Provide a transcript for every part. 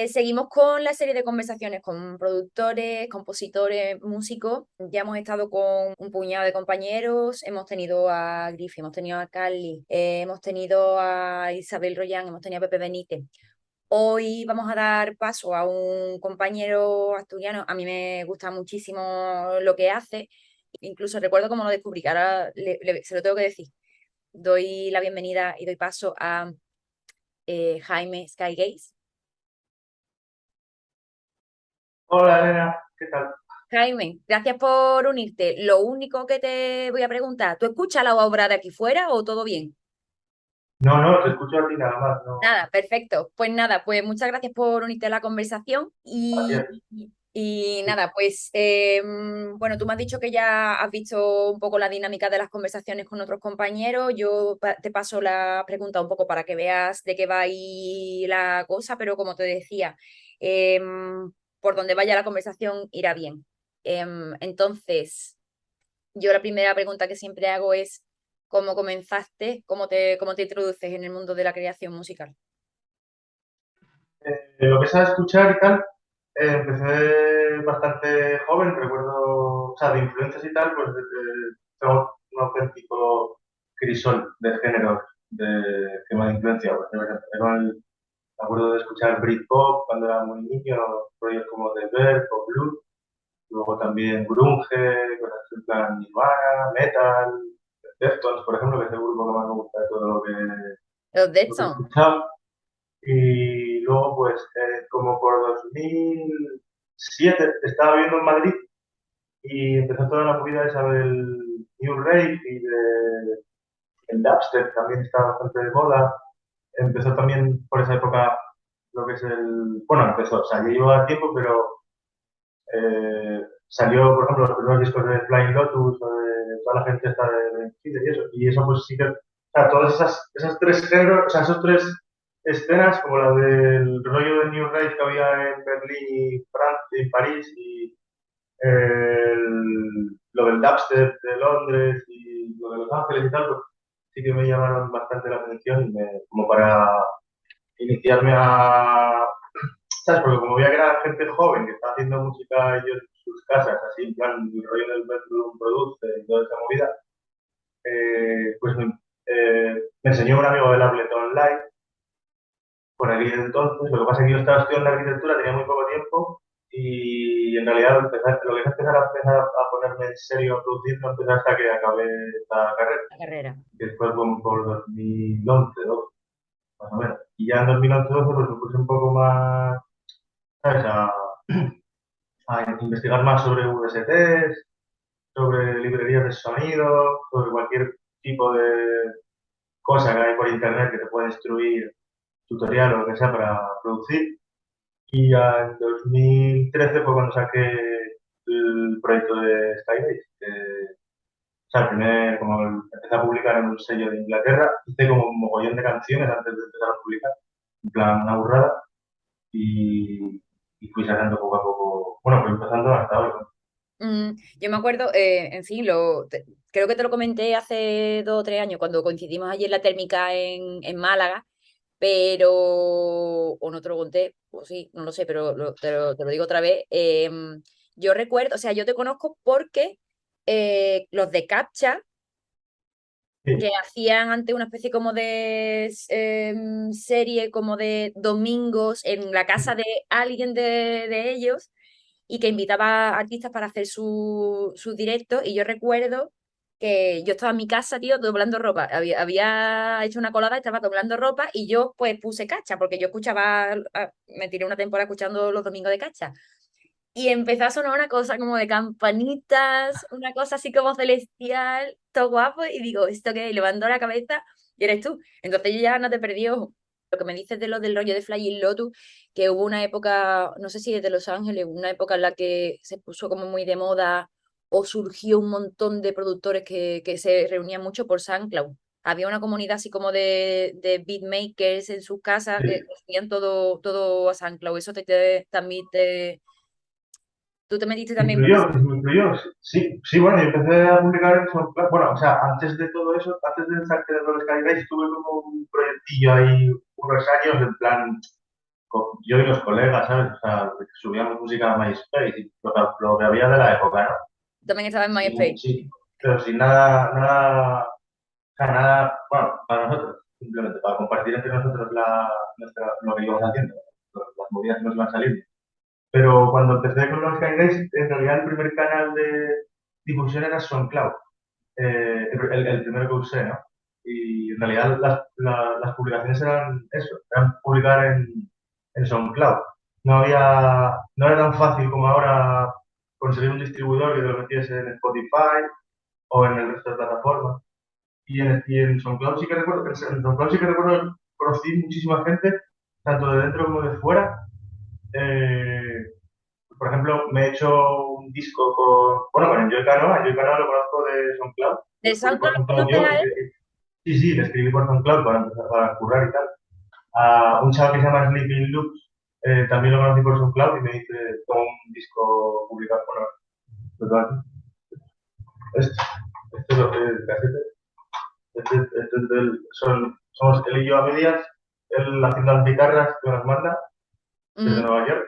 Seguimos con la serie de conversaciones con productores, compositores, músicos. Ya hemos estado con un puñado de compañeros. Hemos tenido a Griffy, hemos tenido a Carly, hemos tenido a Isabel Royán, hemos tenido a Pepe Benítez. Hoy vamos a dar paso a un compañero asturiano. A mí me gusta muchísimo lo que hace. Incluso recuerdo cómo lo descubrí, que ahora se lo tengo que decir. Doy la bienvenida y doy paso a Jaime Skygaze. Hola Elena, ¿qué tal? Jaime, gracias por unirte. Lo único que te voy a preguntar, ¿tú escuchas la obra de aquí fuera o todo bien? No, no, te escucho a ti nada más, no, Nada, perfecto. Pues nada, pues muchas gracias por unirte a la conversación gracias. y Sí. nada, pues bueno, tú me has dicho que ya has visto un poco la dinámica de las conversaciones con otros compañeros. Yo te paso la pregunta un poco para que veas de qué va ahí la cosa, pero como te decía, por donde vaya la conversación irá bien. Entonces, yo la primera pregunta que siempre hago es, ¿cómo comenzaste? ¿Cómo te introduces en el mundo de la creación musical? Lo que es a escuchar y tal, empecé bastante joven, recuerdo, o sea, de influencias y tal, pues tengo un auténtico crisol de géneros que me han influenciado. Pues, por ejemplo, me acuerdo de escuchar Britpop cuando era muy niño, rollos como The Verve o Blue, luego también grunge, cosas en plan Nirvana, metal, Deftones, por ejemplo, que es el grupo que más me gusta de todo Los lo que he Deadson. escuchado. Y luego, pues, como por 2007, estaba viviendo en Madrid y empezó toda la movida esa del New Rave y el dubstep también estaba bastante de moda. Empezó también por esa época lo que es bueno, empezó, o sea, ya llevaba tiempo, pero salió, por ejemplo, los primeros discos de Flying Lotus o de toda la gente esta de Feeder y eso pues sí que, o sea, todas esas tres géneros, o sea, esos tres escenas, como la del rollo de New Rave que había en Berlín y Francia y París y lo del dubstep de Londres y lo de Los Ángeles y tal, pues sí que me llamaron bastante la atención como para iniciarme a, ¿sabes? Porque como veía que era gente joven que estaba haciendo música ellos en sus casas, así en plan el rollo del bedroom produce y toda esa movida, pues me enseñó un amigo del Ableton Live por aquel entonces. Lo que pasa es que yo estaba estudiando arquitectura, tenía muy poco tiempo y en realidad lo que es empezar a ponerme en serio a producir no empecé hasta que acabé esta carrera, La carrera. que fue como por 2011, 12, más o menos. Y ya en 2011, 12 pues me puse un poco más, ¿sabes? A investigar más sobre VSTs, sobre librerías de sonido, sobre cualquier tipo de cosa que hay por internet que te pueda instruir, tutorial o lo que sea para producir. Y ya en 2013 fue cuando saqué el proyecto de Skybase, o sea, empecé a publicar en un sello de Inglaterra, hice como un mogollón de canciones antes de empezar a publicar, en plan una burrada, y, y fui sacando poco a poco, bueno, fui empezando hasta hoy, ¿no? Yo me acuerdo, en fin, creo que te lo comenté hace 2 o 3 años cuando coincidimos allí en la térmica en Málaga, pero, o no te lo conté, o sí, no lo sé, pero te lo digo otra vez. Yo recuerdo, o sea, yo te conozco porque los de Captcha que Sí, hacían antes una especie como de serie como de domingos en la casa de alguien de ellos y que invitaba a artistas para hacer sus directos y yo recuerdo que yo estaba en mi casa, tío, doblando ropa. Había hecho una colada, estaba doblando ropa y yo pues puse Cacha porque yo escuchaba, me tiré una temporada escuchando los domingos de Cacha. Y empezó a sonar una cosa como de campanitas, una cosa así como celestial, todo guapo, y digo, ¿esto qué? Y levantó la cabeza y eres tú. Entonces yo ya no te perdí ojo. Lo que me dices de lo del rollo de Flying Lotus, que hubo una época, no sé si desde Los Ángeles, una época en la que se puso como muy de moda o surgió un montón de productores que se reunían mucho por SoundCloud. Había una comunidad así como de beatmakers en sus casas que sí. hacían todo a SoundCloud. Eso también tú te metiste también por eso. Me influyó, sí, sí, bueno, yo empecé a publicar eso, bueno, o sea, antes de todo eso, antes de salir de los Skybase, tuve como un proyectillo ahí unos años, en plan, yo y los colegas, ¿sabes? O sea, subíamos música a MySpace y lo que había de la época, ¿no? También estaba en Sí, MySpace. sí, pero sin nada, o sea, nada, bueno, para nosotros, simplemente para compartir entre nosotros lo que íbamos haciendo, las movidas que nos van saliendo. Pero cuando empecé con los Skyrace, en realidad el primer canal de difusión era SoundCloud, el primero que usé, ¿no? Y en realidad las publicaciones eran eso, eran publicar en SoundCloud. No era tan fácil como ahora conseguir un distribuidor que te lo metiese en Spotify o en el resto de plataformas. Y en SoundCloud sí que recuerdo, conocí muchísima gente, tanto de dentro como de fuera. Eh, por ejemplo, me he hecho un disco con Enjoy Canoa. Enjoy Canoa lo conozco de SoundCloud. Lo ¿Del descubrí por SoundCloud lo SoundCloud conoces yo. a él? Sí, sí, le escribí por SoundCloud para empezar a currar y tal. A un chaval que se llama Sleeping Loops, también lo conocí por SoundCloud y me dice, toma un disco publicado. Bueno, lo tengo aquí. Este, este es el casete. Este es somos él y yo a medias. Él haciendo las guitarras que nos manda desde Mm, Nueva York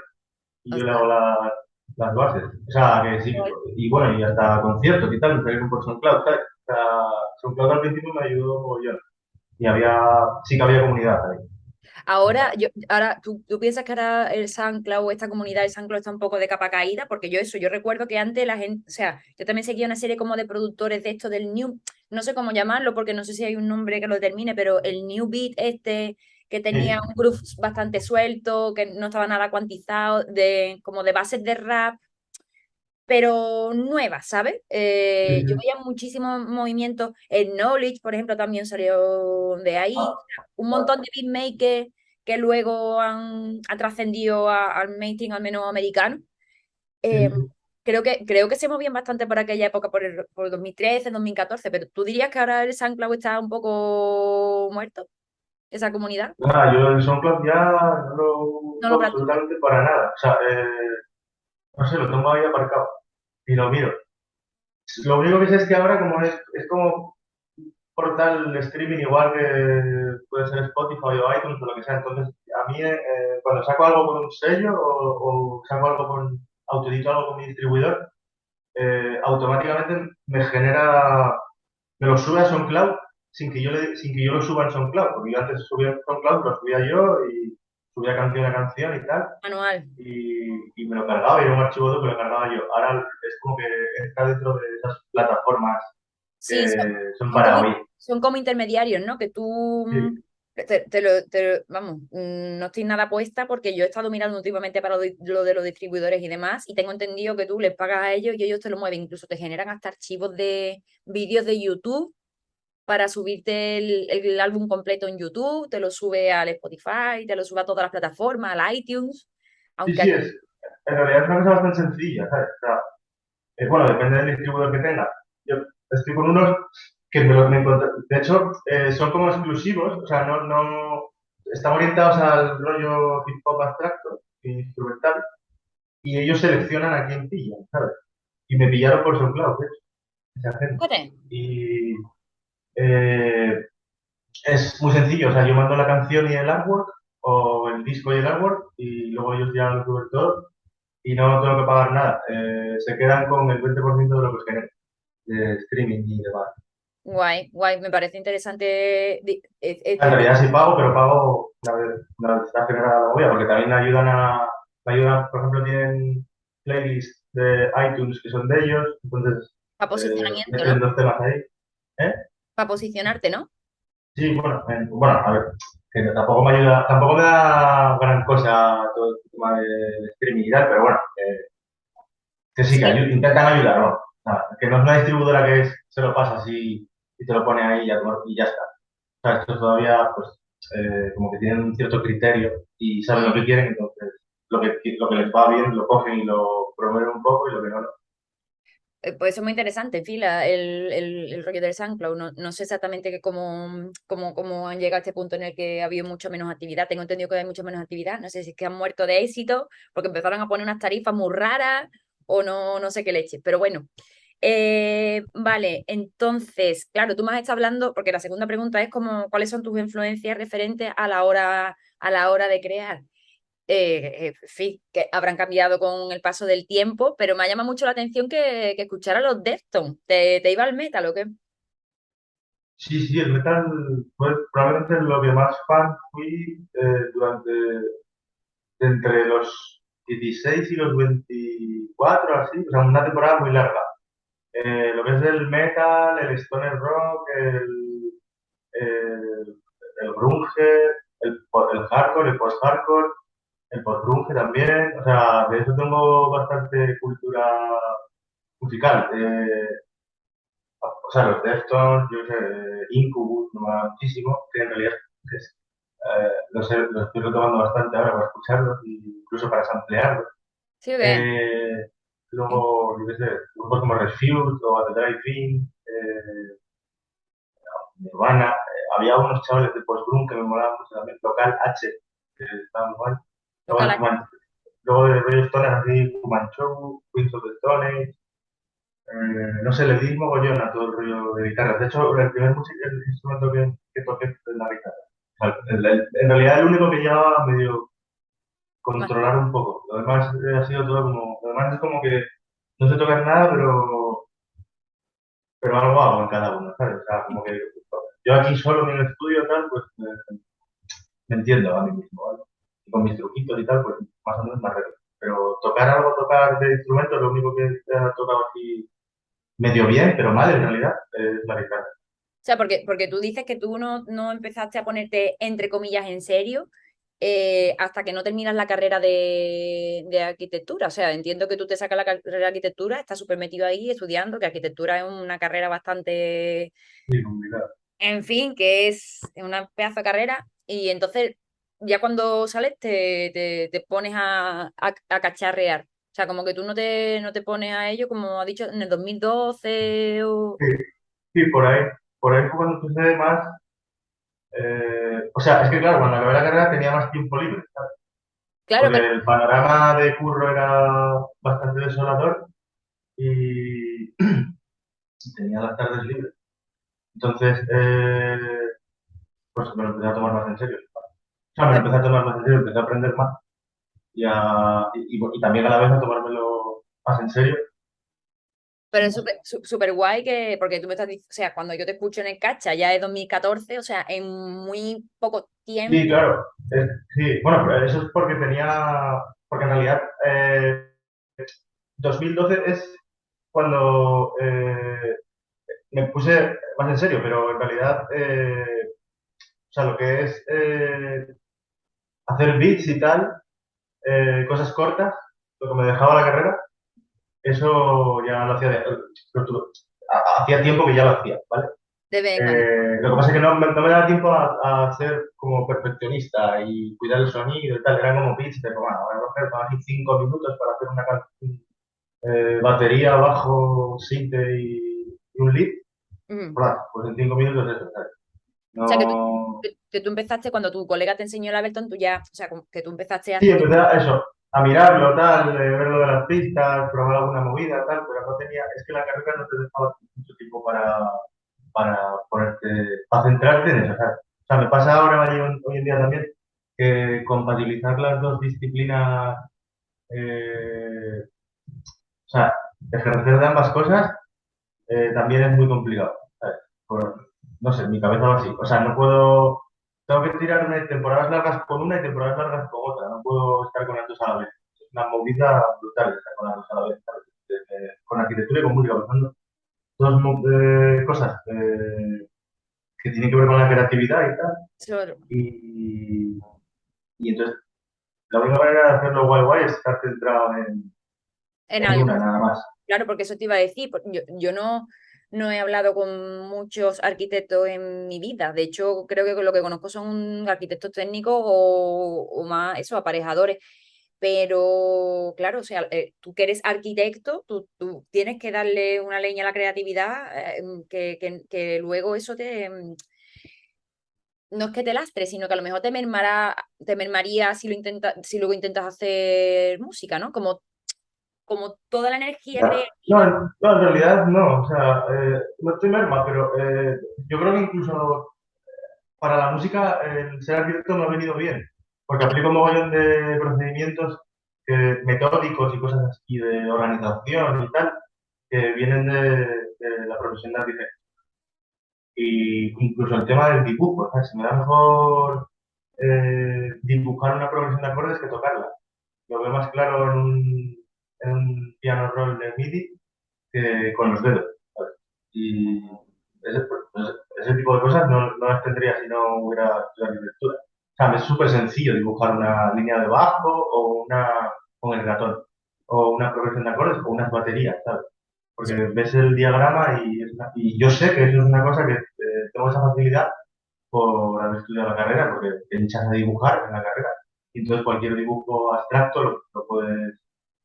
y yo le hago ostras, las bases. O sea, que sí, guay. y bueno, y hasta conciertos y tal, me salieron por SoundCloud, ¿sabes? O sea, SoundCloud al principio me ayudó mogollón. Y sí que había comunidad ahí. Ahora ¿tú piensas que ahora el SoundCloud, esta comunidad de SoundCloud está un poco de capa caída? Porque yo recuerdo que antes la gente, o sea, yo también seguía una serie como de productores de esto del New, no sé cómo llamarlo, porque no sé si hay un nombre que lo determine, pero el New Beat que tenía Sí, un groove bastante suelto, que no estaba nada cuantizado, como de bases de rap, pero nuevas, ¿sabes? sí, Yo sí. veía muchísimos movimientos. El Knowledge, por ejemplo, también salió de ahí. Ah, Un vale. montón de beatmakers que luego han trascendido al mainstream, al menos americano. Sí, Eh, sí, sí. creo que se movían bastante por aquella época, por 2013, 2014, pero ¿tú dirías que ahora el SoundCloud está un poco muerto, esa comunidad? Nada, yo el SoundCloud ya no lo No lo uso practicas. absolutamente para nada. O sea, no sé, lo tengo ahí aparcado y lo miro. Lo único que sé es que ahora como es como portal de streaming igual que puede ser Spotify o iTunes o lo que sea. Entonces, a mí cuando saco algo con un sello o saco algo autoedito algo con mi distribuidor, automáticamente me lo sube a SoundCloud sin que yo lo suba en SoundCloud, porque yo antes subía en SoundCloud, lo subía yo y subía canción a canción y tal, Manual. y me lo cargaba, y era un archivo que lo cargaba yo. Ahora es como que está dentro de esas plataformas Sí, que son son como, para oír. son como intermediarios, ¿no? Que tú, Sí, vamos, no estoy nada puesta porque yo he estado mirando últimamente para lo de los distribuidores y demás y tengo entendido que tú les pagas a ellos y ellos te lo mueven, incluso te generan hasta archivos de vídeos de YouTube para subirte el álbum completo en YouTube, te lo sube al Spotify, te lo sube a todas las plataformas, al iTunes, sí, aunque sí, aquí, en realidad es una cosa bastante sencilla, ¿sabes? O sea, bueno, depende del distribuidor que tenga. Yo estoy con unos que me encontré, de hecho, son como exclusivos, o sea, están orientados al rollo hip hop abstracto, instrumental, y ellos seleccionan a quién pillan, ¿sabes? Y me pillaron por SoundCloud, de hecho, esa gente. fíjate, Y eh, es muy sencillo, o sea, yo mando la canción y el artwork, o el disco y el artwork, y luego ellos ya lo suben todo, y no tengo que pagar nada. Se quedan con el 20% de lo que generen de streaming y demás. guay, guay, me parece interesante En este realidad tipo. sí pago, pero pago una vez está generada la movida, porque también me ayudan, por ejemplo, tienen playlists de iTunes que son de ellos, entonces Para posicionamiento, meten ¿no? dos temas ahí. ¿Eh? Para posicionarte, ¿no? Sí, bueno, a ver, que tampoco me da gran cosa todo el tema de streaming y tal, pero bueno, que sí, que Sí, intentan ayudar, ¿no? Que no es una distribuidora que se lo pasa así y te lo pone ahí y ya está. O sea, estos todavía, pues, como que tienen un cierto criterio y saben lo mm, que quieren, entonces lo que les va bien lo cogen y lo promueven un poco y lo que no, no. pues eso es muy interesante, en fin, el rollo del SoundCloud. No sé exactamente cómo han llegado a este punto en el que ha habido mucho menos actividad. Tengo entendido que hay mucho menos actividad. No sé si es que han muerto de éxito porque empezaron a poner unas tarifas muy raras o no sé qué leche. Pero bueno, vale, entonces, claro, tú me has estado hablando, porque la segunda pregunta es como, ¿cuáles son tus influencias referentes a la hora de crear? En fin, que habrán cambiado con el paso del tiempo, pero me ha llamado mucho la atención que escuchara los Deftones. ¿Te iba al metal o qué? Sí, sí, el metal fue probablemente lo que más fan fui durante entre los 16 y los 24, así, o sea, una temporada muy larga. Lo que es el metal, el stoner rock, el, el grunge, el hardcore, el post-hardcore, el post-grunge también. O sea, de eso tengo bastante cultura musical. O sea, los Deftones, yo sé, Incubus, me mola muchísimo, que en realidad es, los estoy retomando bastante ahora para escucharlos, e incluso para samplearlos. ¿Sí o qué? Eh, Luego, yo qué sé, grupos como Refused o At the Drive-In, Nirvana. Había unos chavales de post-grunge que me molaban mucho también, Local H, que estaban muy guay. Luego, Local. luego de rollo stoner así, Fu Manchu, Queens of the Stone Age, no sé, le di mogollón a todo el rollo de guitarra. De hecho, el primer el instrumento que toqué fue la guitarra. O sea, en realidad el único que llevaba a medio Más. controlar un poco. Lo demás ha sido todo como, lo demás es como que no sé tocar nada, pero algo hago en cada uno, ¿sabes? O sea, como que yo aquí solo en el estudio tal, pues me entiendo a mí mismo, ¿vale? Y con mis truquitos y tal, pues más o menos me arreglo. Pero tocar algo, tocar de instrumento, lo único que he tocado así medio bien, pero mal en realidad, es la guitarra. O sea, porque tú dices que tú no empezaste a ponerte, entre comillas, en serio hasta que no terminas la carrera de arquitectura. O sea, entiendo que tú te sacas la carrera de arquitectura, estás súper metido ahí estudiando, que arquitectura es una carrera bastante, Sí, complicado. en fin, que es una pedazo de carrera. Y entonces, ya cuando sales, te pones a cacharrear. O sea, como que tú no te pones a ello, como ha dicho, en el 2012 o... Sí, sí, por ahí fue cuando empecé más. O sea, es que claro, cuando acabé la carrera tenía más tiempo libre, ¿sabes? Claro, Porque pero el panorama de curro era bastante desolador y tenía las tardes libres. Entonces, pues me lo empecé a tomar más en serio. O sea, me lo empecé a tomar más en serio, empecé a aprender más y también a la vez a tomármelo más en serio. Pero es súper guay que, porque tú me estás diciendo, o sea, cuando yo te escucho en el Cacha ya es 2014, o sea, en muy poco Sí, tiempo. claro. Sí, bueno, pero eso es porque tenía, porque en realidad 2012 es cuando me puse más en serio, pero en realidad, o sea, lo que es hacer beats y tal, cosas cortas, lo que me dejaba la carrera, eso ya lo hacía, hacía tiempo que ya lo hacía, ¿vale? De vez en cuando. Lo que pasa es que no me daba tiempo a ser como perfeccionista y cuidar el sonido y tal. Era como beats de, bueno, voy a coger para aquí 5 minutos para hacer una canción, batería, bajo, sinte y un lead. Ujú. Pues en 5 minutos eso, ¿sabes? O sea, que tú, No. que tú empezaste cuando tu colega te enseñó el Ableton, tú ya, o sea, como que tú empezaste Sí, haciendo. empecé a eso, a mirarlo, tal, ver lo de las pistas, probar alguna movida, tal, pero no tenía, es que la carrera no te dejaba mucho tiempo para ponerte, para centrarte en eso, ¿sabes? O sea, me pasa ahora hoy en día también que compatibilizar las dos disciplinas, o sea, ejercer de ambas cosas también es muy complicado, ¿sabes? No sé, mi cabeza va así. O sea, no puedo, tengo que tirarme temporadas largas con una y temporadas largas con otra. No puedo estar con las dos a la vez. Es una movida brutal estar con las dos a la vez, ¿sabes? Con arquitectura y con música, porque son dos cosas que tienen que ver con la creatividad y tal. Claro, Y, y entonces, la única manera de hacerlo guay guay es estar centrado en en algo. una nada más. Claro, porque eso te iba a decir. Yo no he hablado con muchos arquitectos en mi vida. De hecho, creo que lo que conozco son arquitectos técnicos o más, eso, aparejadores. Pero claro, o sea, tú que eres arquitecto, tú tienes que darle una leña a la creatividad, que luego eso no es que te lastre, sino que a lo mejor te mermaría si luego intentas hacer música, ¿no? Como toda la energía Ya. No, creativa. no, en realidad no. O sea, no estoy merma, pero yo creo que incluso para la música el ser arquitecto me ha venido bien. porque aplico un mogollón de procedimientos metódicos y cosas así de organización y tal, que vienen de la profesión de arquitecto. Y incluso el tema del dibujo, ¿sabes? Se me da mejor dibujar una progresión de acordes que tocarla. Lo veo más claro en un piano roll de MIDI que con los dedos, ¿sabes? Y pues, ese tipo de cosas no las tendría si no hubiera estudiado arquitectura. O sea, me es súper sencillo dibujar una línea de bajo o una con el ratón, o una progresión de acordes o unas baterías, ¿sabes? Porque ves el diagrama y yo sé que eso es una cosa que tengo esa facilidad por haber estudiado la carrera, porque te echas a dibujar en la carrera. Y entonces cualquier dibujo abstracto lo puedes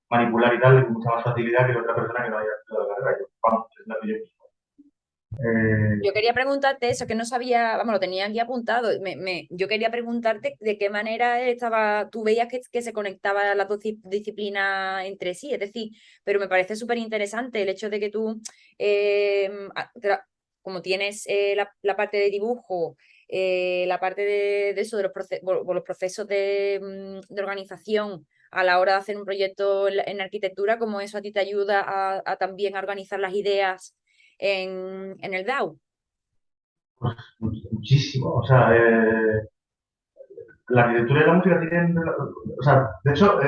manipular y tal con mucha más facilidad que otra persona que no haya estudiado la carrera. Yo, vamos, es lo que yo pienso. Yo Eh, quería preguntarte eso, que no sabía, vamos, lo tenía aquí apuntado. Yo quería preguntarte de qué manera tú veías que se conectaban las dos disciplinas entre sí, es decir, pero me parece súper interesante el hecho de que tú, eh, como tienes la parte de dibujo, la parte de eso, de los procesos de organización a la hora de hacer un proyecto en arquitectura, como eso a ti te ayuda a también a organizar las ideas en el DAO. pues, muchísimo. O sea, la arquitectura y la música tienen. O sea, de hecho,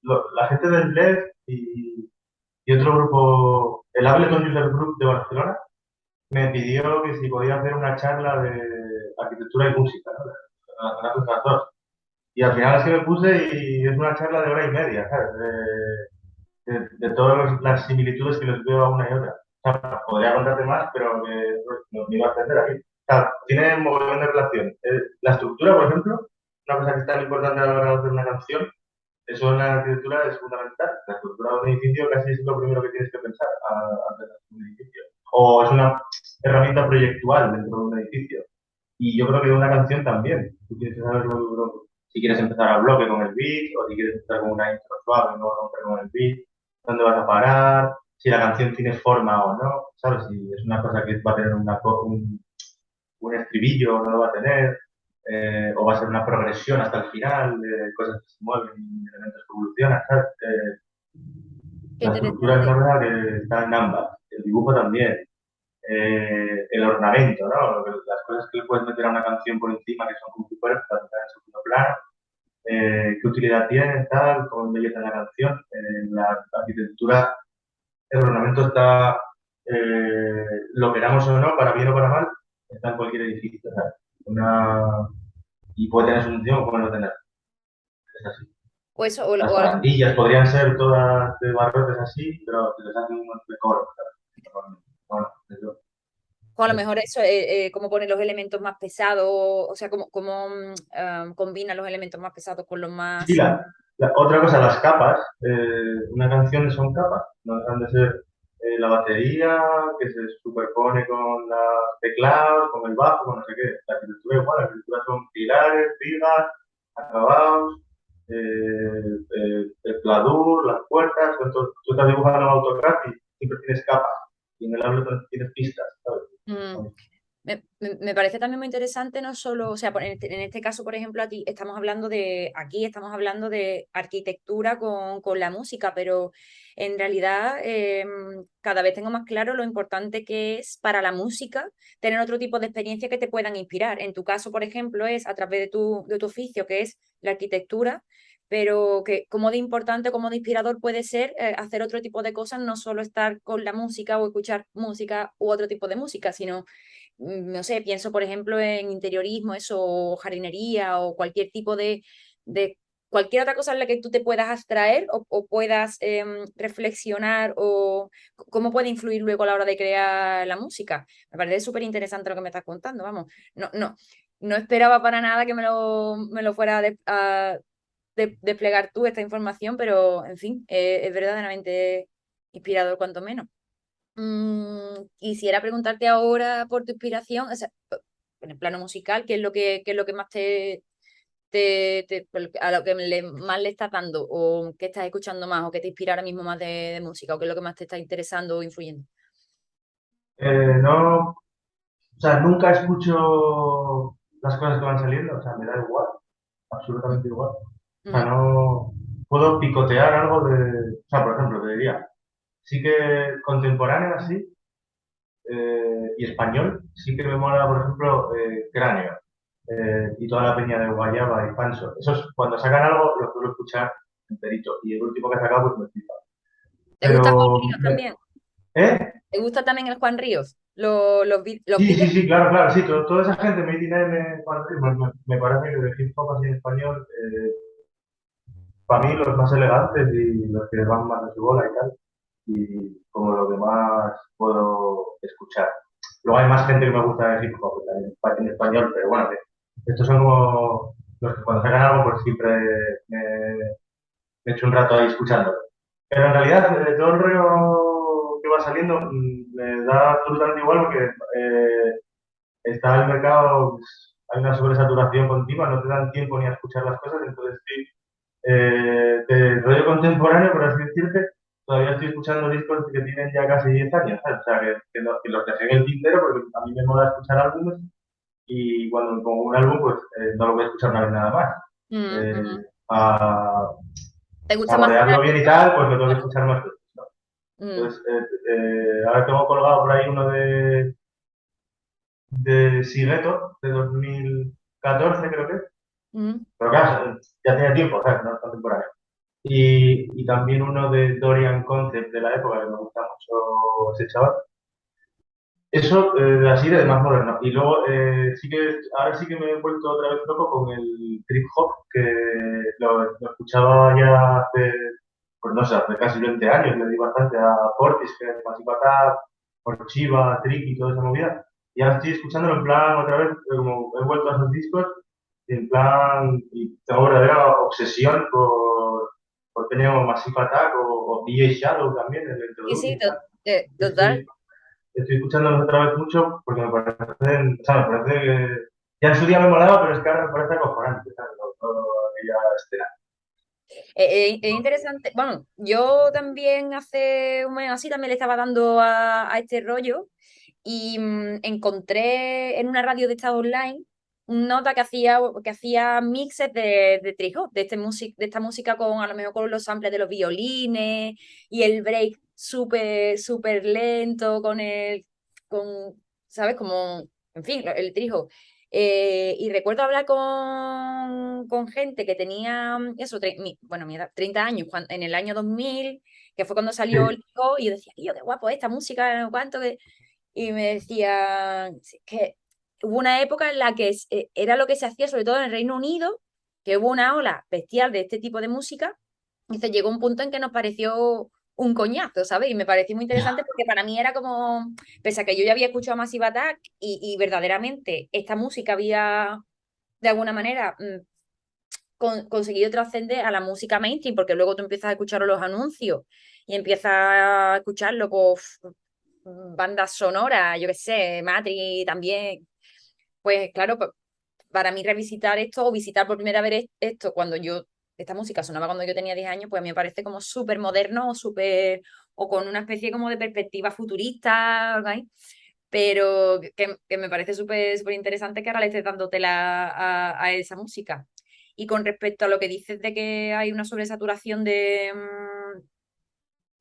la gente del LED y otro grupo, el Ableton User Group de Barcelona, me pidió que si podía hacer una charla de arquitectura y música, ¿no? Relacionadas entre las dos. Y al final es que me puse y es una charla de hora y media, ¿sabes? De todas las similitudes que les veo a una y otra. O sea, podría contarte más, pero que no me iba a entender aquí. O sea, tiene un montón de relación. La estructura, por ejemplo, una cosa que es tan importante a la hora de hacer una canción, eso en la arquitectura es fundamental. La estructura de un edificio casi es lo primero que tienes que pensar antes de hacer un edificio. O es una herramienta proyectual dentro de un edificio. Y yo creo que de una canción también. Tú tienes que saber si quieres empezar a bloque con el beat o si quieres empezar con una intro suave, no romper con el beat, dónde vas a parar, si la canción tiene forma o no, ¿sabes? Si es una cosa que va a tener un estribillo o no lo va a tener, o va a ser una progresión hasta el final de cosas que se mueven y elementos que evolucionan, ¿sabes? Qué La estructura es una interesante. cosa que está en ambas, el dibujo también, el ornamento, ¿no? Las cosas que le puedes meter a una canción por encima que son como superfluas, están en segundo plano, qué utilidad tiene, tal, cómo embellece la canción. En la arquitectura, el ornamento está, lo queramos o no, para bien o para mal, está en cualquier edificio, ¿sabes? Una, y puede tener solución o puede no tener. Es así. O eso, Las barandillas podrían ser todas de barrotes así, pero se les hace un decoro, ¿sabes? Bueno, eso. o a lo mejor eso, cómo poner los elementos más pesados, o sea, cómo combina los elementos más pesados con los Sí, más... otra cosa, las capas. Una canción son capas. No dejan de ser la batería que se superpone con los teclados, con el bajo, con no sé qué. La arquitectura igual, la arquitectura son pilares, vigas, acabados, el pladur, las puertas. Entonces, tú estás dibujando en AutoCAD y siempre tienes capas. Y en el Ableton tienes pistas, ¿sabes? Mm, me parece también muy interesante, no solo, o sea, en este caso, por ejemplo, aquí estamos hablando de arquitectura con la música, pero en realidad cada vez tengo más claro lo importante que es para la música tener otro tipo de experiencia que te puedan inspirar. En tu caso, por ejemplo, es a través de tu oficio, que es la arquitectura, pero que como de importante, como de inspirador puede ser hacer otro tipo de cosas, no solo estar con la música o escuchar música u otro tipo de música, sino no sé, pienso por ejemplo en interiorismo, eso, o jardinería, o cualquier tipo de cualquier otra cosa en la que tú te puedas abstraer o puedas reflexionar o cómo puede influir luego a la hora de crear la música. Me parece súper interesante lo que me estás contando, vamos. No esperaba para nada que me lo fuera desplegar tú esta información, pero en fin, es verdaderamente inspirador cuanto menos. Quisiera preguntarte ahora por tu inspiración, o sea, en el plano musical, ¿qué es lo que más a lo que más le estás dando, o qué estás escuchando más, o qué te inspira ahora mismo más de música, o qué es lo que más te está interesando o influyendo? No, o sea, nunca escucho las cosas que van saliendo, o sea, me da igual. absolutamente igual. O sea, Mm, no puedo picotear algo o sea, por ejemplo, te diría, sí que contemporáneo así, y español, sí que me mola, por ejemplo, Cráneo, y toda la peña de Guayaba y Panso. Esos, cuando sacan algo, lo suelo escuchar enterito, y el último que ha sacado, pues me flipa. ¿Te gusta Juan Pero, Ríos también? ¿eh? ¿Te gusta también el Juan Ríos? Los Sí, Beatles. sí, sí, claro, claro, sí, toda esa gente, me M, me parece que de hip hop así en español, para mí los más elegantes y los que van más de su bola y tal, y como lo que más puedo escuchar. Luego hay más gente que me gusta de hip hop también, en español, pero bueno, que estos son como los que cuando sacan algo, pues siempre me echo un rato ahí escuchándolo. Pero en realidad, todo el rollo que va saliendo me da absolutamente igual porque está el mercado, pues, hay una sobresaturación continua, no te dan tiempo ni a escuchar las cosas, entonces sí, de rollo contemporáneo, por así decirte, todavía estoy escuchando discos que tienen ya casi 10 años, ¿sabes? O sea, que los dejé en el tintero porque a mí me mola escuchar álbumes y cuando me pongo un álbum, pues no lo voy a escuchar una vez nada más. Mm, Eh, mm. a ¿Te gusta más saborearlo bien y tal, pues lo tengo que ¿no? escuchar más veces, ¿no? Mm, Entonces, ahora tengo colgado por ahí uno de Sigeto, de 2014 creo que es. mm. Pero claro, ya tiene tiempo, ¿sabes? No es contemporáneo. Y también uno de Dorian Concept de la época, que me gusta mucho ese chaval. Eso, así de más moderno. Y luego, ahora sí que me he vuelto otra vez loco con el trip hop, que lo escuchaba ya hace, pues no sé, hace casi 20 años. Le di bastante a Portis, que es Masipata, Orchiva, Trick y toda esa movida. Y ahora estoy escuchándolo en plan, otra vez, como he vuelto a esos discos, y en plan, y tengo verdadera obsesión por tener Massive Attack o DJ Shadow también, el Sí, Introduce sí, y tal. total. Estoy escuchándolos otra vez mucho porque o sea, me parece que ya en su día me molaba, pero es que ahora me parece acojonante, ¿sabes? Todo aquella escena. Es interesante. Bueno, yo también hace un mes así también le estaba dando a este rollo y encontré en una radio de estado online un nota que hacía mixes de trip hop, de esta música con a lo mejor con los samples de los violines y el break súper, súper lento ¿sabes? Como, en fin, el trip hop. Y recuerdo hablar con gente que tenía eso, bueno, mi edad, 30 años, en el año 2000 que fue cuando salió el Sí, disco, y yo decía, tío, qué guapo esta música, no sé cuánto, y me decía sí, que hubo una época en la que era lo que se hacía, sobre todo en el Reino Unido, que hubo una ola bestial de este tipo de música, y se llegó un punto en que nos pareció un coñazo, ¿sabes? Y me pareció muy interesante porque para mí era como, pese a que yo ya había escuchado Massive Attack y verdaderamente esta música había, de alguna manera, conseguido trascender a la música mainstream, porque luego tú empiezas a escuchar los anuncios y empiezas a escucharlo, pues, bandas sonoras, yo qué sé, Matrix también. Pues claro, para mí revisitar esto o visitar por primera vez esto esta música sonaba cuando yo tenía 10 años, pues a mí me parece como súper moderno o súper, o con una especie como de perspectiva futurista, ¿ok? Pero que me parece súper súper interesante que ahora le estés dando tela a esa música. Y con respecto a lo que dices de que hay una sobresaturación de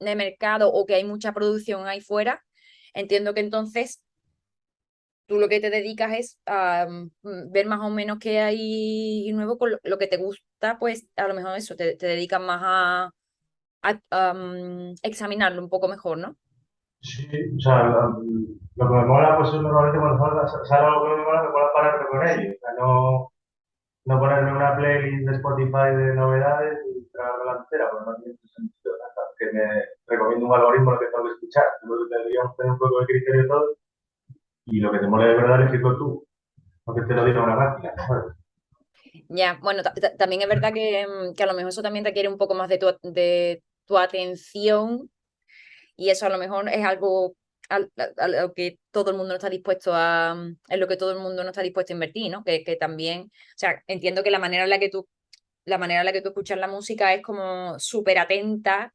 mercado o que hay mucha producción ahí fuera, entiendo que entonces tú lo que te dedicas es a ver más o menos qué hay nuevo con lo que te gusta, pues a lo mejor eso, te dedicas más a examinarlo un poco mejor, ¿no? sí, o sea, lo que me mola, pues normalmente cuando sale algo que me mola pararme con ello. O sea, no ponerme una playlist de Spotify de novedades y tragarme la entera, porque no tiene mucho sentido. Hasta que me recomiende un algoritmo lo que tengo que escuchar. Yo creo que deberíamos tener un poco de criterio todo y lo que te mole de verdad elegirlo tú, no que te lo diga una máquina, ¿sabes? Ya, bueno, también es verdad que a lo mejor eso también requiere un poco más de tu atención y eso a lo mejor es algo a lo que todo el mundo no está dispuesto en lo que todo el mundo no está dispuesto a invertir, ¿no? Que también, o sea, entiendo que la manera en la que tú escuchas la música es como súper atenta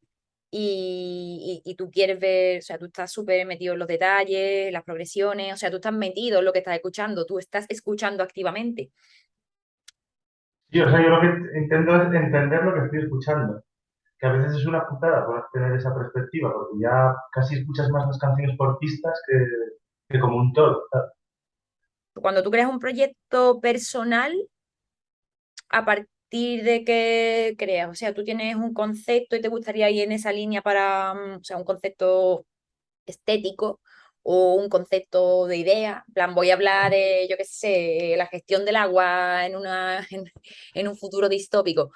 y tú quieres ver, o sea, tú estás súper metido en los detalles, las progresiones, o sea, tú estás metido en lo que estás escuchando, tú estás escuchando activamente. Sí, o sea, yo lo que intento es entender lo que estoy escuchando, que a veces es una putada por tener esa perspectiva, porque ya casi escuchas más las canciones por pistas que como un todo. ¿Sabes? Cuando tú creas un proyecto personal, ¿a partir de qué creas? O sea, tú tienes un concepto y te gustaría ir en esa línea para, o sea, un concepto estético o un concepto de idea. En plan, voy a hablar de, yo qué sé, la gestión del agua en un futuro distópico.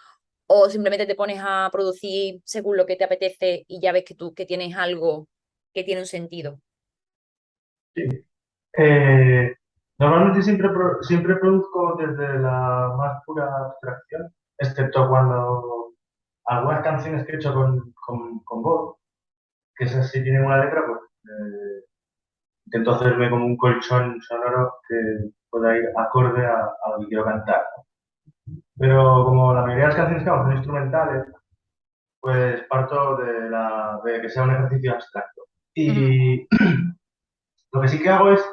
O simplemente te pones a producir según lo que te apetece y ya ves que tú que tienes algo que tiene un sentido. Sí. Eh, Normalmente siempre produzco desde la más pura abstracción, excepto cuando algunas canciones que he hecho con voz, que esas sí tienen una letra, pues intento hacerme como un colchón sonoro que pueda ir acorde a lo que quiero cantar. Pero como la mayoría de las canciones que hago son instrumentales, pues parto de que sea un ejercicio abstracto. Ujú. Y lo que sí que hago es,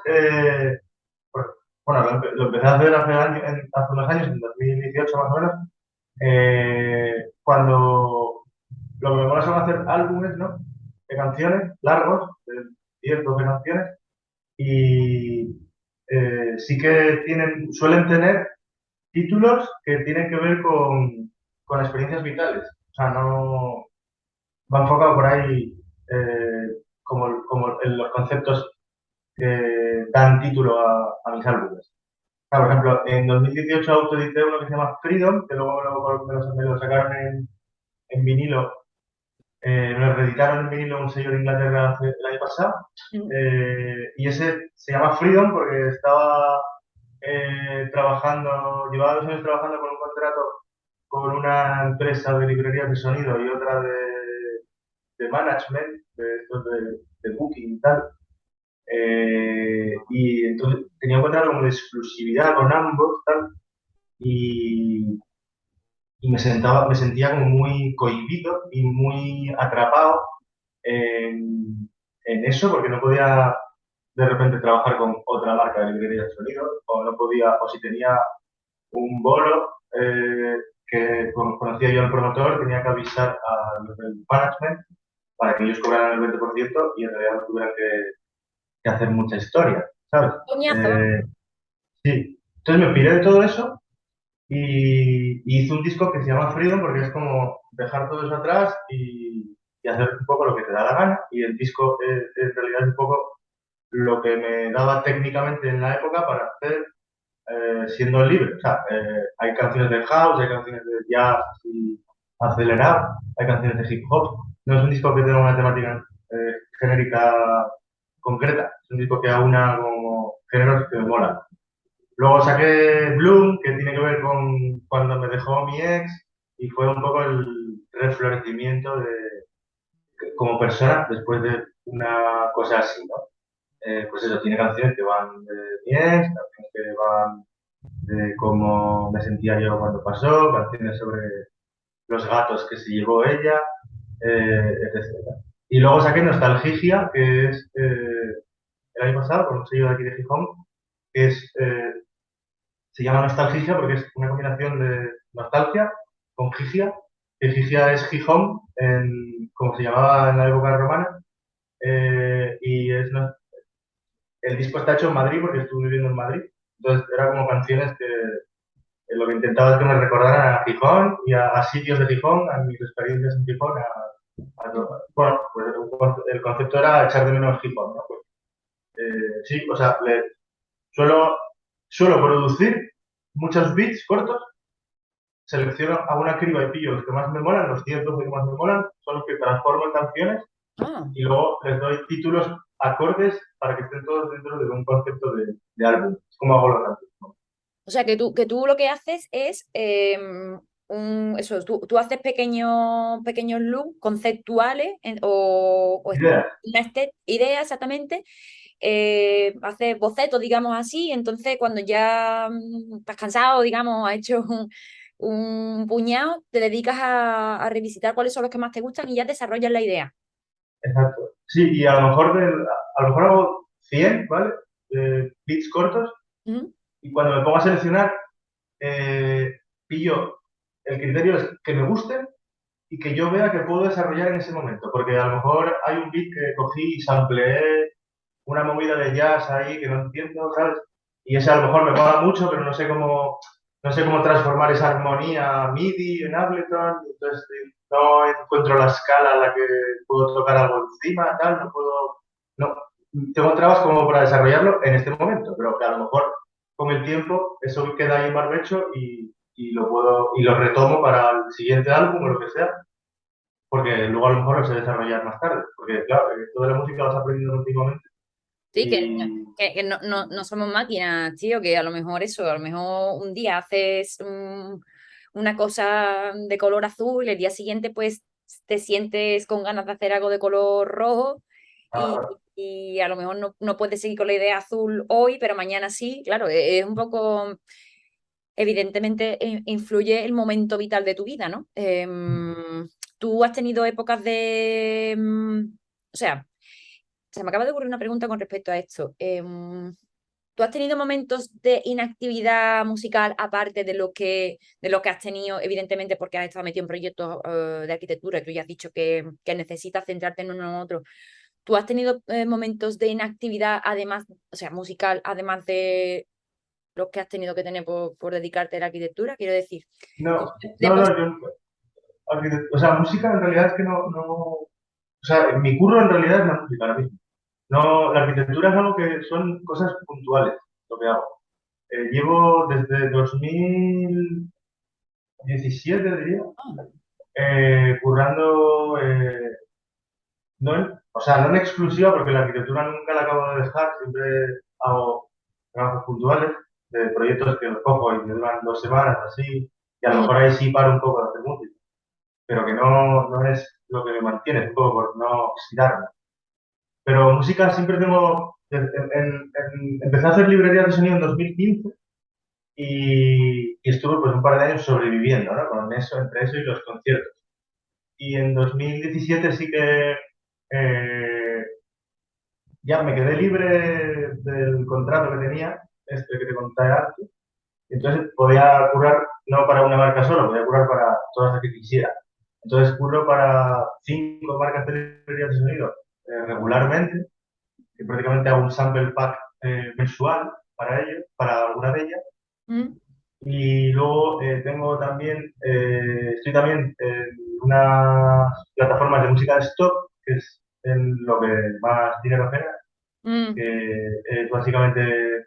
pues, bueno, lo empecé a hacer hace unos años, en 2018 más o menos, cuando lo que me mola son hacer álbumes, ¿no? De canciones largos, de 10, 12 canciones, y sí que suelen tener títulos que tienen que ver con experiencias vitales. O sea, no va enfocado por ahí como en los conceptos que dan título a mis álbumes. Por ejemplo, en 2018 autoedité uno que se llama Freedom, que luego me lo sacaron en vinilo, me lo reeditaron en vinilo un sello de Inglaterra el año pasado. Ujú. Y ese se llama Freedom porque estaba llevaba 2 años trabajando con un contrato con una empresa de librerías de sonido y otra de management, de booking y tal. Y entonces tenía un contrato como de exclusividad con ambos, tal, y, y me sentía como muy cohibido y muy atrapado en eso, porque no podía de repente trabajar con otra marca de librería de sonido, o no podía, o si tenía un bolo que conocía yo al promotor, tenía que avisar a los del management para que ellos cobraran el 20% y en realidad no tuvieran que hacer mucha historia, ¿sabes? Coñazo, vamos. Eh, sí. Entonces me piré de todo eso y hice un disco que se llama Freedom porque es como dejar todo eso atrás y hacer un poco lo que te da la gana. Y el disco en realidad es un poco lo que me daba técnicamente en la época para hacer siendo libre. O sea, hay canciones de house, hay canciones de jazz así acelerado, hay canciones de hip hop. No es un disco que tenga una temática genérica concreta, es un disco que aúna como géneros que me molan. Luego saqué Bloom, que tiene que ver con cuando me dejó mi ex, y fue un poco el reflorecimiento como persona después de una cosa así, ¿no? Pues eso, tiene canciones que van de mi ex, canciones que van de cómo me sentía yo cuando pasó, canciones sobre los gatos que se llevó ella, etc. Y luego saqué Nostalgigia, que es el año pasado, con un sello de aquí de Gijón, que se llama Nostalgicia porque es una combinación de nostalgia con Gigia, que Gigia es Gijón, como se llamaba en la época romana, y el disco está hecho en Madrid porque estuve viviendo en Madrid. Entonces era como canciones que lo que intentaba es que me recordaran a Gijón y a sitios de Gijón, a mis experiencias en Gijón. Bueno, pues el concepto era echar de menos Gijón, ¿no? Pues, sí, o sea, suelo, suelo producir muchos beats cortos, selecciono a una criba y pillo los que más me molan, los 10 12 que más me molan, son los que transformo en canciones Ah. y luego les doy títulos acordes para que estén todos dentro de un concepto de álbum. Es como hago los álbumes, ¿no? O sea, que tú lo que haces es eso, tú haces pequeños loops conceptuales Ideas. ideas exactamente, haces bocetos, digamos así, entonces cuando ya estás cansado, digamos, has hecho un puñado, te dedicas a revisitar cuáles son los que más te gustan y ya desarrollas la idea. Exacto. Sí, y a lo mejor hago 100, ¿vale? Beats cortos ¿Mm? y cuando me pongo a seleccionar, eh, pillo, el criterio es que me guste y que yo vea que puedo desarrollar en ese momento, porque a lo mejor hay un beat que cogí y sampleé una movida de jazz ahí que no entiendo, ¿sabes? Y ese a lo mejor me mola mucho, pero no sé cómo transformar esa armonía MIDI en Ableton, entonces no encuentro la escala a la que puedo tocar algo encima, tal, no puedo, no, tengo trabas como para desarrollarlo en este momento, pero que a lo mejor con el tiempo eso queda ahí en barbecho y lo puedo, y lo retomo para el siguiente álbum o lo que sea, porque luego a lo mejor lo sé desarrollar más tarde, porque claro, toda la música la vas aprendiendo continuamente Sí, y que no somos máquinas, tío, que a lo mejor eso, a lo mejor un día haces una cosa de color azul y el día siguiente pues te sientes con ganas de hacer algo de color rojo y a lo mejor no puedes seguir con la idea azul hoy, pero mañana sí, claro, es un poco, evidentemente influye el momento vital de tu vida, ¿no? Tú has tenido épocas de, o sea, se me acaba de ocurrir una pregunta con respecto a esto. ¿Tú has tenido momentos de inactividad musical aparte de lo que has tenido, evidentemente, porque has estado metido en proyectos de arquitectura y tú ya has dicho que necesitas centrarte en uno u otro? ¿Tú has tenido momentos de inactividad, además, o sea, musical, además de los que has tenido que tener por dedicarte a la arquitectura? Quiero decir, como no, de no, yo, o sea, música en realidad es que o sea, mi curro en realidad es la música ahora mismo. No, la arquitectura es algo que son cosas puntuales, lo que hago. Llevo desde 2017, diría, currando, o sea, no en exclusiva, porque la arquitectura nunca la acabo de dejar, siempre hago trabajos puntuales de proyectos que los cojo y me duran 2 semanas, así, y a lo Mm, mejor ahí sí paro un poco de hacer música, pero que no es lo que me mantiene, es un poco por no oxidarme. Pero música siempre tengo, empecé a hacer librerías de sonido en 2015 y estuve pues un par de años sobreviviendo, ¿no? Con eso, entre eso y los conciertos. Y en 2017 sí que ya me quedé libre del contrato que tenía, este que te conté antes. Entonces podía currar no para una marca solo, podía currar para todas las que quisiera. Entonces curro para 5 marcas de librerías de sonido regularmente, que prácticamente hago un sample pack mensual para ellos, para alguna de ellas. mm, Y luego estoy también en unas plataformas de música de stock, que es en lo que más dinero genera, mm, que es básicamente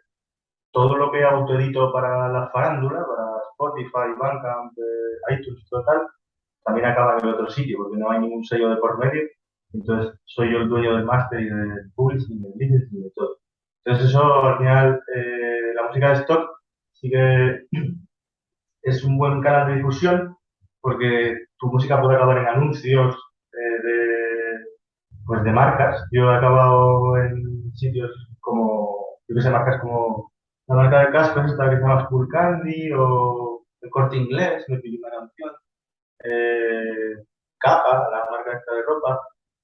todo lo que autoedito para la farándula, para Spotify, Bandcamp, iTunes, total, también acaba en el otro sitio, porque no hay ningún sello de por medio. Entonces, soy yo el dueño del máster y del publishing, del licensing y de todo. Entonces, eso al final, la música de stock sí que es un buen canal de difusión, porque tu música puede acabar en anuncios pues de marcas. Yo he acabado en sitios como, yo que sé, marcas como la marca de cascos, esta que se llama Skull Candy, o el Corte Inglés, me pidió una canción. eh, Capa, la marca esta de ropa.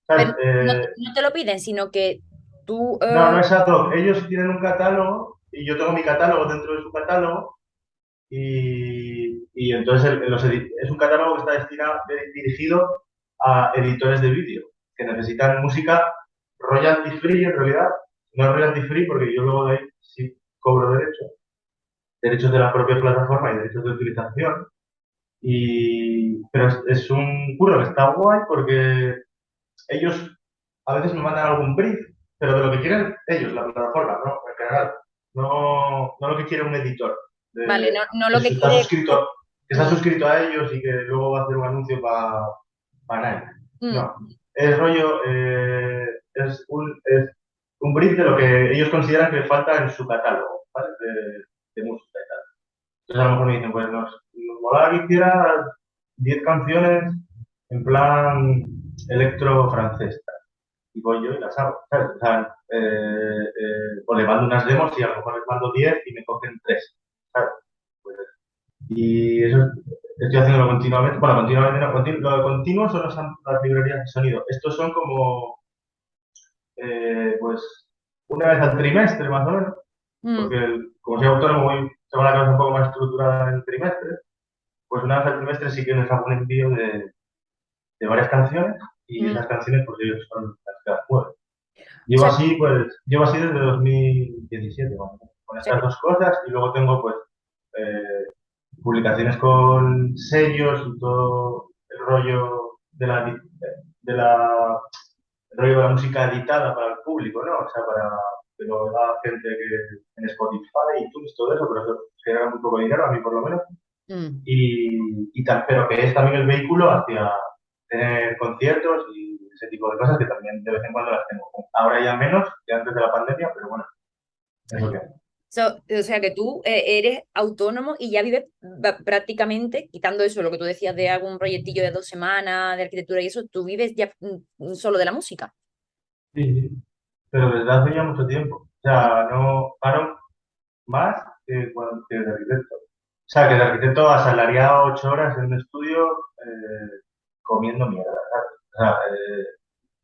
¿Sabes? pero no te lo piden, sino que tú... No, no es ad hoc. Ellos tienen un catálogo y yo tengo mi catálogo dentro de su catálogo y entonces es un catálogo que está dirigido a editores de vídeo que necesitan música royalty free en realidad. No es royalty free porque yo luego de ahí sí cobro derechos de la propia plataforma y derechos de utilización. Pero es un curro que está guay porque ellos a veces me mandan algún brief, pero de lo que quieren ellos, la plataforma, ¿no? En general. No lo que quiere un editor, Vale, no que lo que está quiere... suscrito, Mm, a ellos y que luego va a hacer un anuncio para Nike. mm, No. Es rollo, es un brief de lo que ellos consideran que falta en su catálogo, ¿vale? De música y tal. Entonces a lo mejor me dicen, pues nos molaba que hiciera 10 canciones en plan electro francés. Y voy yo y las hago, ¿sabes? O sea, o le mando unas demos y a lo mejor les mando 10 y me cogen 3, ¿sabes? Pues, y eso estoy haciéndolo continuamente. Bueno, continuamente no, lo de continuo son las librerías de sonido. Estos son como, pues, una vez al trimestre más o menos, mm, porque como soy autónomo, tengo la cabeza un poco más estructurada en el trimestre. pues una vez al trimestre sí que les hago un envío de varias canciones y Mm. esas canciones pues ellos son las que las juegan. O sea, Llevo así desde 2017, más o menos, con o sea estas que, dos cosas y luego tengo pues eh, publicaciones con sellos y todo el rollo el rollo de la música editada para el público, ¿no? O sea, para que lo haga gente que en Spotify, iTunes, todo eso, pero eso genera muy poco dinero, a mí por lo menos. mm. Pero que es también el vehículo hacia tener conciertos y ese tipo de cosas que también de vez en cuando las tengo. Ahora ya menos que antes de la pandemia, pero bueno, es lo que hay. O sea que tú eres autónomo y ya vives prácticamente, quitando eso, lo que tú decías de algún proyectillo de 2 semanas de arquitectura y eso, tú vives ya solo de la música. Sí, sí. Pero desde hace ya mucho tiempo. O sea, no paro más que de arquitecto. O sea, que de arquitecto asalariado 8 horas en un estudio comiendo mierda, ¿sabes? O sea,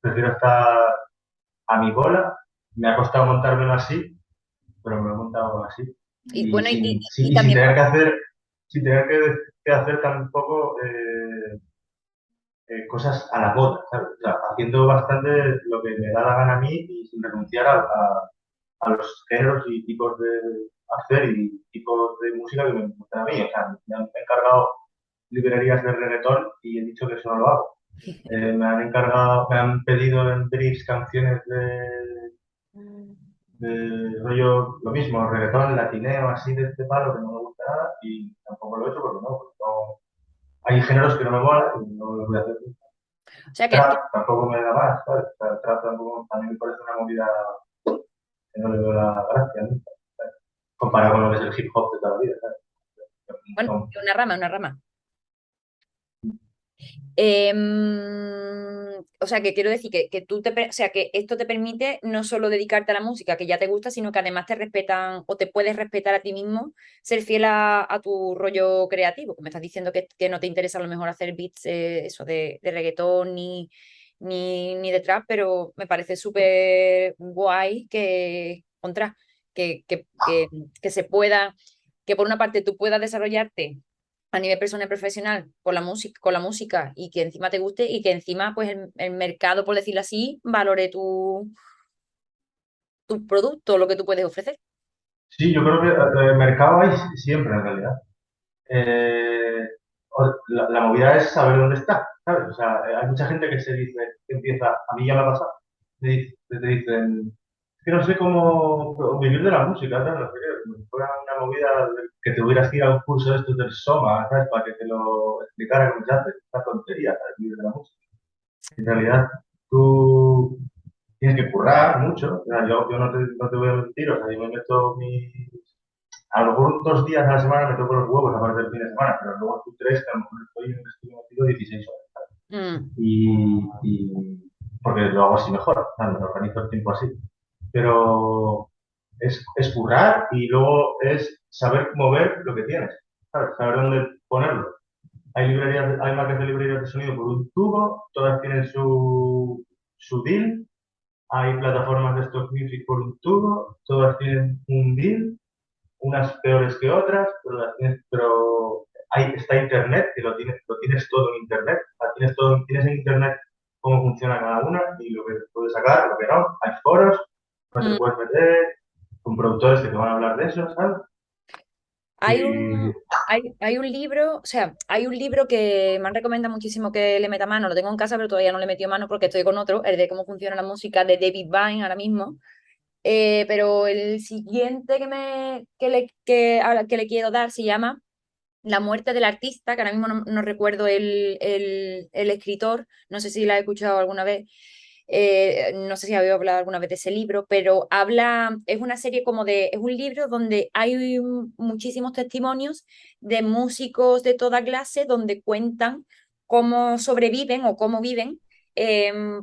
prefiero estar a mi bola. Me ha costado montármelo así, pero me lo he montado así. Y Y bueno, y sin también tener que hacer, sin tener que hacer tampoco cosas a la boda, ¿sabes? O sea, haciendo bastante lo que me da la gana a mí y sin renunciar a los géneros y tipos de hacer y tipos de música que me gustan a mí. O sea, me han encargado librerías de reggaetón y he dicho que eso no lo hago. Me han pedido en briefs canciones de rollo, lo mismo, reggaetón, latineo, así de este palo que no me gusta nada y tampoco lo he hecho porque no. Hay géneros que no me molan y no los voy a hacer. o sea que Trap tampoco me da más, ¿sabes? O sea, el trap tampoco, a mí me parece una movida que no le veo la gracia, ¿no? ¿Sabes? Comparado con lo que es el hip hop de toda la vida, ¿sabes? bueno, Son- una rama, una rama. O sea, que quiero decir que o sea, que esto te permite no solo dedicarte a la música, que ya te gusta, sino que además te respetan o te puedes respetar a ti mismo, ser fiel a tu rollo creativo. Que me estás diciendo que no te interesa a lo mejor hacer beats, eso de reggaetón ni de trap, pero me parece súper guay que se pueda, que por una parte tú puedas desarrollarte a nivel personal y profesional con la música y que encima te guste y que encima pues el mercado, por decirlo así, valore tu producto, lo que tú puedes ofrecer. Sí, yo creo que mercado hay siempre en realidad. Eh, la movida es saber dónde está, ¿sabes? O sea, hay mucha gente que se dice, que empieza, a mí ya me ha pasado, te dicen, es que no sé cómo vivir de la música, ¿sabes? No sé qué, como si fuera una movida que te hubieras que ir a un curso de estos del SOMA, ¿sabes? Para que te lo explicara cómo se hace, esta tontería, ¿sabes? Vivir de la música. En realidad, tú tienes que currar mucho, o sea, yo no te voy a mentir, o sea, yo me meto a lo mejor 2 días a la semana me toco los huevos aparte del fin de semana, pero luego tú crees que a lo mejor estoy en un estudio metido 16 horas. Mm, Y porque lo hago así mejor, o sea, me organizo el tiempo así. Pero es currar y luego es saber mover lo que tienes, ¿sabes? Saber dónde ponerlo. Hay marcas de librerías de sonido por un tubo, todas tienen su deal. Hay plataformas de stock music por un tubo, todas tienen un deal, unas peores que otras, pero ahí está Internet, que lo tienes todo en Internet. O sea, tienes en Internet cómo funciona cada una y lo que puedes sacar, lo que no. Hay foros donde te mm. puedes meter con productores que te van a hablar de eso, ¿sabes? Hay Y un, hay un libro, o sea, hay un libro que me han recomendado muchísimo que le meta mano, lo tengo en casa, pero todavía no le he metido mano porque estoy con otro, el de cómo funciona la música de David Byrne ahora mismo. Pero el siguiente que le quiero dar se llama La muerte del artista, que ahora mismo no recuerdo el escritor, no sé si la he escuchado alguna vez, no sé si había hablado alguna vez de ese libro, pero es una serie es un libro donde hay muchísimos testimonios de músicos de toda clase donde cuentan cómo sobreviven o cómo viven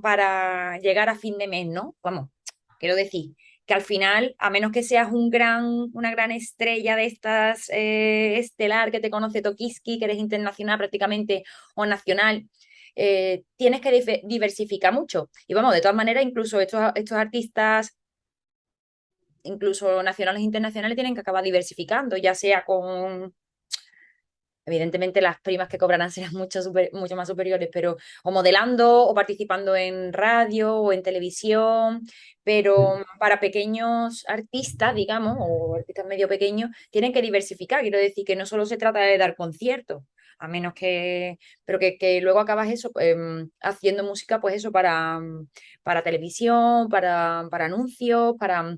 para llegar a fin de mes, ¿no? Vamos, quiero decir que al final, a menos que seas una gran estrella de estas estelar que te conoce Tokiski, que eres internacional prácticamente o nacional, tienes que diversificar mucho. Y vamos, de todas maneras, incluso estos artistas, incluso nacionales e internacionales, tienen que acabar diversificando, ya sea Evidentemente las primas que cobrarán serán mucho más superiores, pero o modelando o participando en radio o en televisión, pero para pequeños artistas, digamos, o artistas medio pequeños, tienen que diversificar. Quiero decir que no solo se trata de dar conciertos, a menos que, pero que luego acabas eso, haciendo música, pues eso, para televisión, para anuncios, para...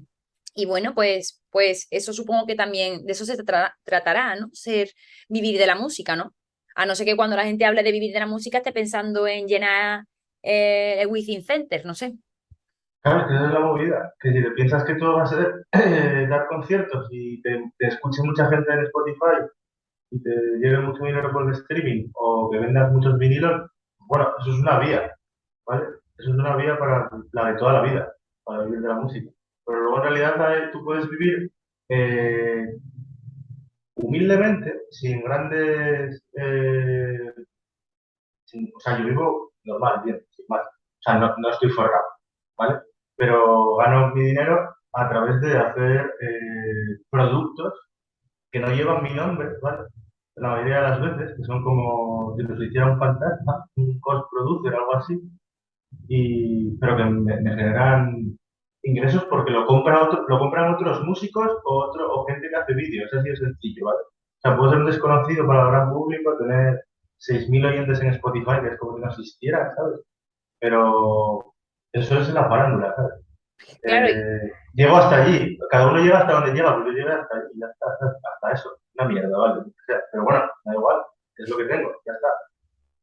Y bueno, pues eso supongo que también de eso se tratará, ¿no? Vivir de la música, ¿no? A no ser que cuando la gente hable de vivir de la música esté pensando en llenar el Within Center, no sé. Claro, que esa es la movida. Que si te piensas que todo va a ser dar conciertos y te escuche mucha gente en Spotify y te llegue mucho dinero por el streaming o que vendas muchos vinilos, bueno, eso es una vía, ¿vale? Eso es una vía para la de toda la vida, para vivir de la música. Pero luego en realidad tú puedes vivir eh, humildemente, sin grandes... o sea, yo vivo normal, bien, sin más. O sea, no estoy forrado, ¿vale? Pero gano mi dinero a través de hacer productos que no llevan mi nombre, ¿vale? La mayoría de las veces, que son como si los hiciera un fantasma, un cost producer, algo así, pero que me generan ingresos porque lo compran otros músicos o gente que hace vídeos, así de sencillo, ¿vale? O sea, puedo ser un desconocido para el gran público, tener 6.000 oyentes en Spotify, que es como si no existiera, ¿sabes? Pero eso es la farándula, ¿sabes? Claro, Llego hasta allí, cada uno llega hasta donde llega, pero yo llegué hasta allí, ya está, hasta eso, una mierda, ¿vale? O sea, pero bueno, da igual, es lo que tengo, ya está.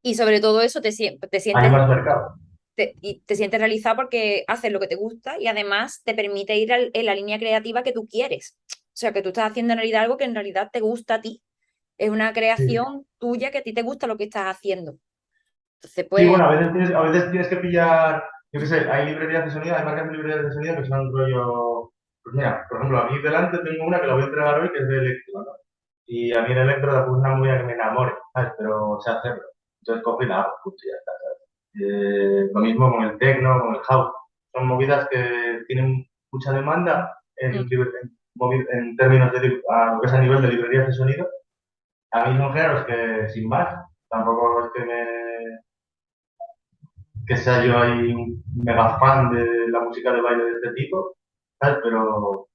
y sobre todo eso te Hay sientes más mercado. y te sientes realizado porque haces lo que te gusta y además te permite ir en la línea creativa que tú quieres. O sea, que tú estás haciendo en realidad algo que en realidad te gusta a ti. Es una Sí. creación tuya que a ti te gusta lo que estás haciendo. Entonces, Sí, pues, bueno, a veces tienes que pillar, yo qué sé, hay librerías de sonido, hay marcas de librerías de sonido que son rollo, pues mira, por ejemplo, a mí delante tengo una que la voy a entregar hoy que es de electro, ¿no? Y a mí en electro pues una movida que me enamore, ¿sabes? Pero sé hacerlo. Entonces cojo y la hago, punto, y ya está, ¿sabes? Lo mismo con el techno, con el house. Son movidas que tienen mucha demanda mm, en términos de lo que es a nivel de librerías de sonido. A mí son géneros que, sin más, tampoco es que sea yo ahí un mega fan de la música de baile de este tipo, ¿sabes? Pero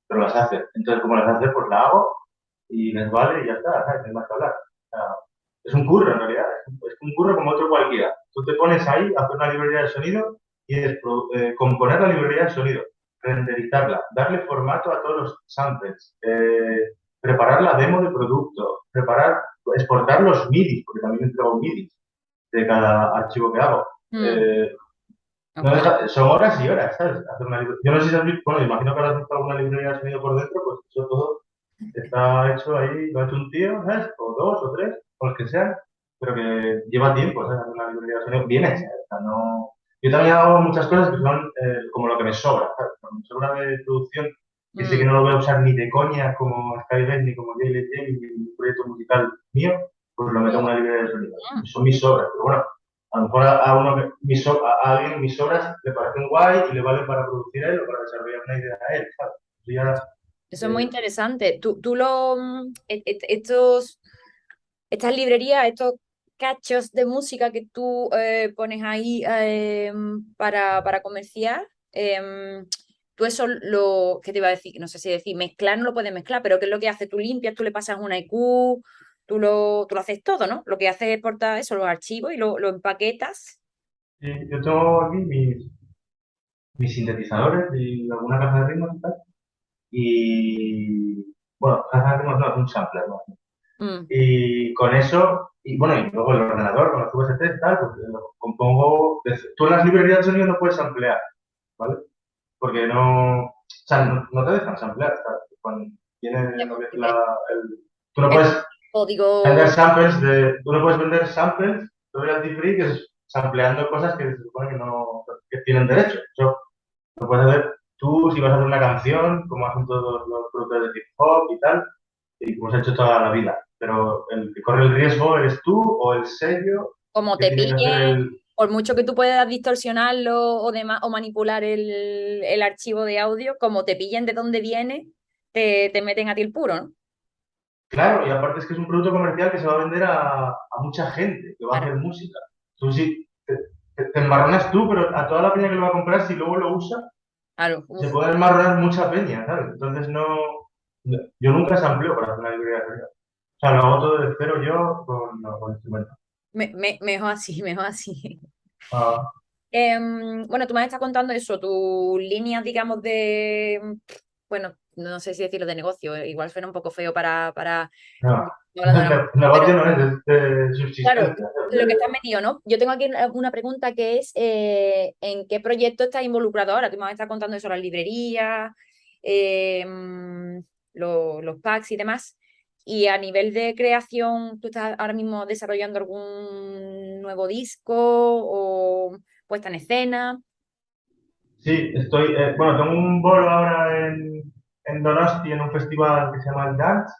las hace. Entonces, como las hace, pues la hago y les vale y ya está, ¿sabes? No hay más que hablar. O sea, es un curro en realidad, es un curro como otro cualquiera. Tú te pones ahí a hacer una librería de sonido y es componer la librería de sonido, renderizarla, darle formato a todos los samples, preparar la demo de producto, exportar los MIDI, porque también entrego MIDI de cada archivo que hago. mm, Eh, no pues, son horas y horas, ¿sabes? Yo no sé si has visto, bueno, imagino que habrás visto alguna librería de sonido por dentro, pues eso todo está hecho ahí, lo ha hecho un tío, ¿sabes? O dos o tres, o los que sean, pero que lleva tiempo, ¿sabes? Hacer una librería de sonido bien hecha, o sea, no... Yo también hago muchas cosas que son como lo que me sobra, ¿sabes? Lo que me sobra de producción, que sé que mm, no lo voy a usar ni de coña como Skyless, ni como JLJ, ni un proyecto musical mío, pues lo meto en una librería de sonido. Son mis sobras, pero bueno, a lo mejor a alguien mis obras le parecen guay y le valen para producir él o para desarrollar una idea a él, ¿sabes? Eso ya, eso es muy eh, interesante. Estas librerías, estos cachos de música que tú pones ahí para comerciar, tú eso ¿qué te iba a decir? No sé si decir, mezclar no lo puedes mezclar, pero ¿qué es lo que hace? Tú limpias, tú le pasas una IQ, tú lo haces todo, ¿no? Lo que haces es portar eso, los archivos y lo empaquetas. yo tengo aquí mis sintetizadores y alguna caja de ritmos y tal. Y bueno, caja de ritmos no, es un sampler, ¿no? Mm, Y con eso, y bueno, y luego el ordenador con los VST y tal, pues lo compongo. Tú en las librerías de sonido no puedes ampliar, ¿vale? Porque no, o sea, no te dejan samplear, ¿sabes? Cuando tiene lo que es tú no el puedes vender código samples tú no puedes vender samples royalty free que es sampleando cosas que se supone que no, que tienen derecho. Eso lo puedes hacer tú si vas a hacer una canción, como hacen todos los productores de hip hop y tal, y como se ha hecho toda la vida. Pero el que corre el riesgo eres tú o el sello como que te tiene que hacer pille, el... por mucho que tú puedas distorsionarlo o manipular el archivo de audio, como te pillen de dónde viene, te meten a ti el puro, ¿no? claro, y aparte es que es un producto comercial que se va a vender a mucha gente que va a Claro, hacer música. Tú sí, te embarronas tú, pero a toda la peña que lo va a comprar, si luego lo usa, claro. se Uf. puede embarronar mucha peña, ¿sabes? Entonces yo nunca sampleo para hacer una librería de sonido. O sea, lo hago todo de cero yo con instrumentos. Mejor así, mejor así. Ah, Bueno, tú me has estado contando eso, tus líneas, digamos, bueno, no sé si decirlo de negocio, igual suena un poco feo para no, hablando de la música, pero negocio no es de claro, subsistencia. lo que estás metido, ¿no? Yo tengo aquí una pregunta que es, ¿en qué proyecto estás involucrado ahora? Tú me vas a estar contando eso, las librerías, los packs y demás. Y a nivel de creación, ¿tú estás ahora mismo desarrollando algún nuevo disco o puesta en escena? Sí, bueno, tengo un bolo ahora en Donosti en un festival que se llama el Dance,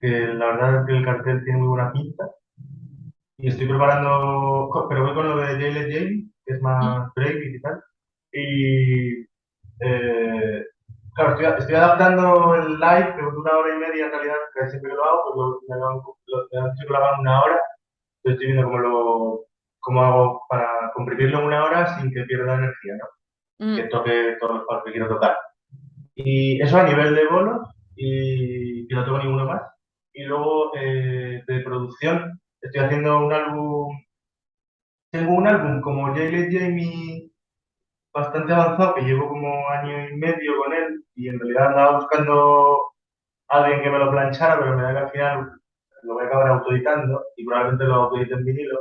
que la verdad es que el cartel tiene muy buena pinta. Y estoy preparando, pero voy con lo de Jailed Jamie, que es Mm, más breakbeat y tal. Y claro, estoy adaptando el live, que dura 1 hora y media en realidad, que siempre que lo hago, pues me han dicho que lo haga en 1 hora. Entonces estoy viendo cómo hago para comprimirlo en 1 hora sin que pierda energía, ¿no? Que mm, toque todos los palos que quiero tocar. Y eso a nivel de bolos, y que no tengo ninguno más. Y luego de producción, estoy haciendo un álbum. Tengo un álbum como Jailed Jamie bastante avanzado, que llevo como año y medio con él, y en realidad andaba buscando a alguien que me lo planchara, pero me da que al final lo voy a acabar autoeditando y probablemente lo autoedite en vinilo.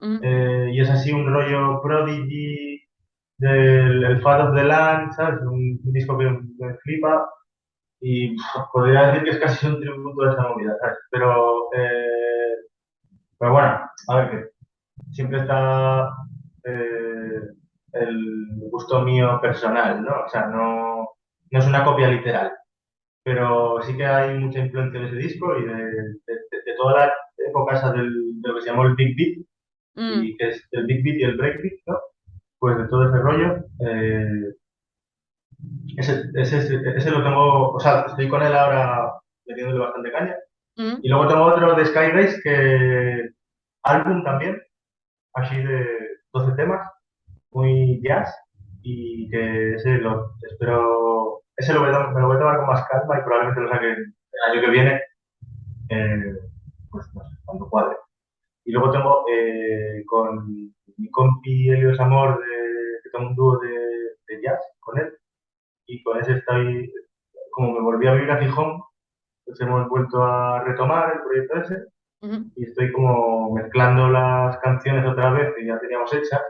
mm. Y es así un rollo Prodigy del el Fat of the Land, ¿sabes? Un disco que me flipa y podría decir que es casi un tributo a esa movida, ¿sabes? Pero bueno, a ver, que siempre está eh, el gusto mío personal, ¿no? O sea, no es una copia literal, pero sí que hay mucha influencia de ese disco y de toda la época esa de lo que se llamó el Big Beat, Mm, y que es el Big Beat y el Breakbeat, ¿no? Pues de todo ese rollo, ese lo tengo, o sea, estoy con él ahora metiéndole bastante caña. mm. Y luego tengo otro de Sky Race, que álbum también, así de 12 temas, muy jazz, y que ese me lo voy a tomar con más calma y probablemente lo saque el año que viene, eh, pues no sé, cuando cuadre. Y luego tengo con mi compi Helios Amor, que tengo un dúo de jazz con él, y con ese estoy, como me volví a vivir a Gijón, pues hemos vuelto a retomar el proyecto ese, Ujú. y estoy como mezclando las canciones otra vez que ya teníamos hechas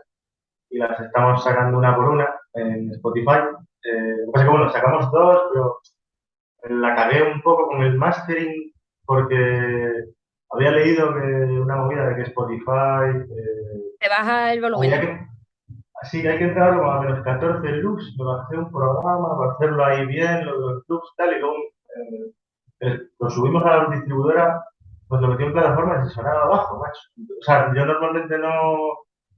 y las estamos sacando una por una en Spotify. Lo que pasa es que, bueno, sacamos dos, pero la cagué un poco con el mastering porque había leído que una movida de que Spotify Te baja el volumen, había ¿no? que, así que hay que entrar como a menos 14 loops, me bajé un programa para hacerlo ahí bien, los loops tal, y luego lo subimos a la distribuidora, pues lo metí en plataformas y sonaba bajo, macho. O sea, yo normalmente no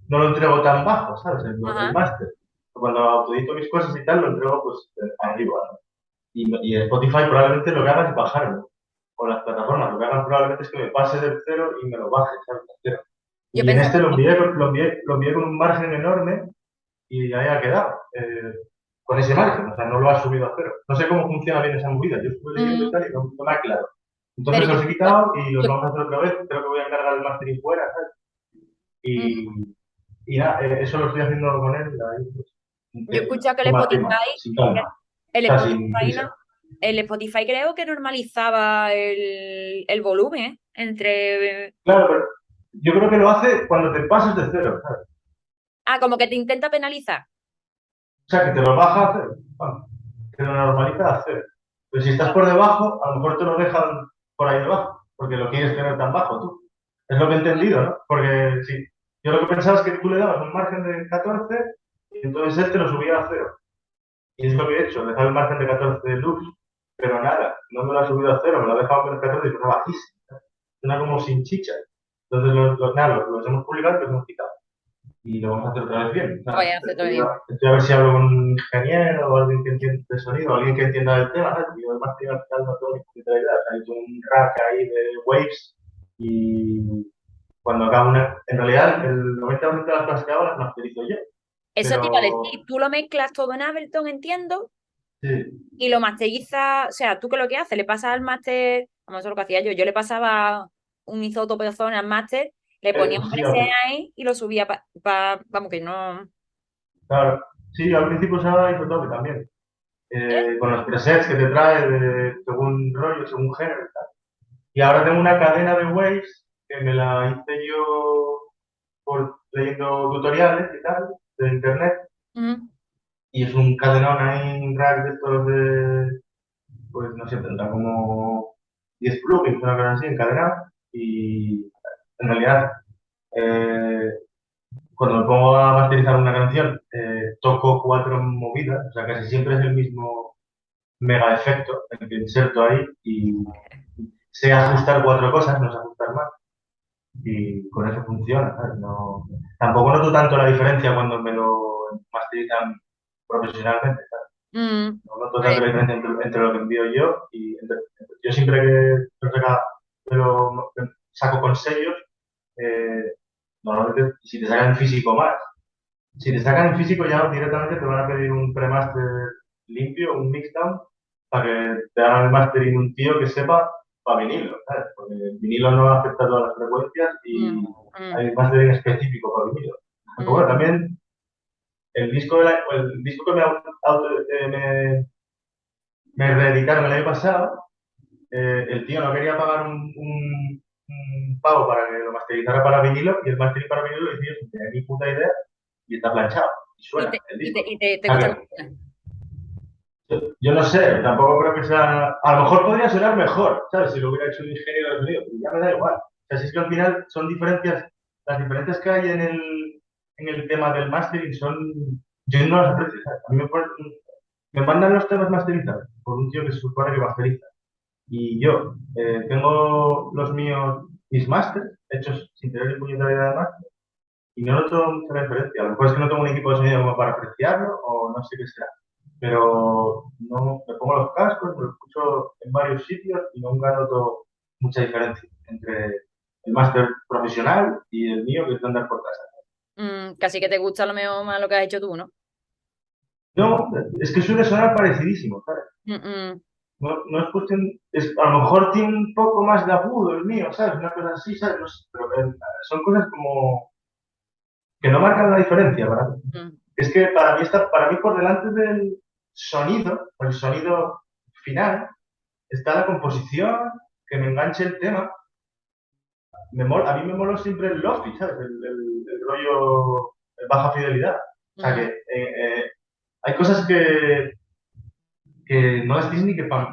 lo entrego tan bajo, ¿sabes? El Ajá. máster. Cuando autoedito mis cosas y tal, lo entrego pues arriba, ¿no? Y Spotify probablemente lo que haga es bajarlo. O las plataformas lo que hagan probablemente es que me pase del cero y me lo baje, ¿sabes? Del cero. Yo Y en pensaba este lo mismo. lo envié con un margen enorme y ahí ha quedado. Con ese margen, o sea, no lo ha subido a cero. No sé cómo funciona bien esa movida, yo estuve leyendo y Mm, tal y no me ha claro. pero Entonces los he quitado y los yo- vamos a hacer otra vez, creo que voy a encargar el mastering fuera, ¿sabes? mm, Y, y nada, eso lo estoy haciendo con él, ahí, pues, yo he escuchado que tema a tema, sin calma, El o sea, sin Spotify, prisa. el Spotify creo que normalizaba el volumen, ¿eh? Entre... Claro, pero yo creo que lo hace cuando te pasas de cero, ¿sabes? Ah, como que te intenta penalizar. O sea, que te lo baja a cero, vamos, te lo normaliza a cero. Pero si estás Ah, por debajo, a lo mejor te lo dejan por ahí debajo, porque lo quieres tener tan bajo tú. Es lo que he entendido, ¿no? Porque sí, yo lo que pensaba es que tú le dabas un margen de 14 y entonces él te lo subía a cero. Y es lo que he hecho, dejar el margen de 14 de luz. Pero nada, no me lo ha subido a cero, me lo ha dejado en menos 14 y suena bajísimo. Suena como sin chicha. Entonces, nada, los hemos publicado y los hemos quitado. y lo vamos a hacer otra vez bien, ¿sabes? Vaya, hace todo bien. Estoy a ver si hablo con un ingeniero o alguien que entienda de sonido, o alguien que entienda del tema, ¿sabes? Y además tengo al final no tengo ni puta idea. O sea, he hecho un rack ahí de waves y cuando acabo en realidad el 90% de las cosas que hago las masterizo yo, Eso te iba a pero decir, tú lo mezclas todo en Ableton, entiendo, sí, y lo masterizas, o sea, tú qué lo que haces, le pasas al máster, como eso es lo que hacía yo le pasaba un isótopo de zona al máster, le ponía un sí, preset ahí y lo subía vamos que no. claro, sí, al principio usaba Isotope también, ¿Eh? con los presets que te trae según rollo, según género. Y ahora tengo una cadena de waves que me la hice yo por leyendo tutoriales y tal de internet. Ujú. Y es un cadenón ahí, un rack de estos de, pues no sé, tendrá como 10 plugins, una cosa así, encadenado. Y en realidad, eh, cuando me pongo a masterizar una canción, toco 4 movidas, o sea, casi siempre es el mismo mega efecto el que inserto ahí y sé ajustar 4 cosas, no sé ajustar más. Y con eso funciona, ¿sabes? No, tampoco noto tanto la diferencia cuando me lo masterizan profesionalmente, ¿sabes? Mm, No noto tanto vale. la diferencia entre lo que envío yo y yo siempre que me saco con sellos, eh, normalmente si te sacan en físico más, si te sacan en físico ya directamente te van a pedir un premaster limpio, un mixdown, para que te hagan el mastering un tío que sepa para vinilo, ¿sabes? Porque el vinilo no afecta a todas las frecuencias Mm, y mm, hay un mastering específico para vinilo. Aunque mm. bueno, también el disco que me reeditaron el año pasado, el tío no quería pagar un pago para que lo masterizara para vinilo y el mastering para vinilo lo hice yo sin tener ni puta idea y está planchado y Y suena te, el y disco. te, y te, O te sea gusta que cómo suena. yo no sé, tampoco creo que sea. A lo mejor podría sonar mejor, ¿sabes? Si lo hubiera hecho un ingeniero de sonido, pero ya me da igual. O sea, si es que al final son diferencias, las diferencias que hay en el tema del mastering son. Yo no las aprecio, ¿sabes? A mí me mandan los temas masterizados por un tío que se supone que masteriza. Y yo tengo los míos, mis masters, hechos sin tener ni puñetera idea de máster, y no noto mucha diferencia. A lo mejor es que no tengo un equipo de sonido como para apreciarlo, o no sé qué será. Pero no, me pongo los cascos, me lo escucho en varios sitios y nunca noto mucha diferencia entre el máster profesional y el mío que es de andar por casa. Casi que te gusta lo mejor más lo que has hecho tú, ¿no? No, es que suele sonar parecidísimo, ¿sabes? Mm, mm, No, no es cuestión, a lo mejor tiene un poco más de agudo el mío, ¿sabes? Una cosa así, ¿sabes? No sé, pero son cosas como que no marcan la diferencia para mí. mm. Es que para mí por delante del sonido, el sonido final, está la composición, que me enganche el tema. A mí me moló siempre el lofi, ¿sabes? El rollo baja fidelidad. O sea que Mm. hay cosas que no decís ni que para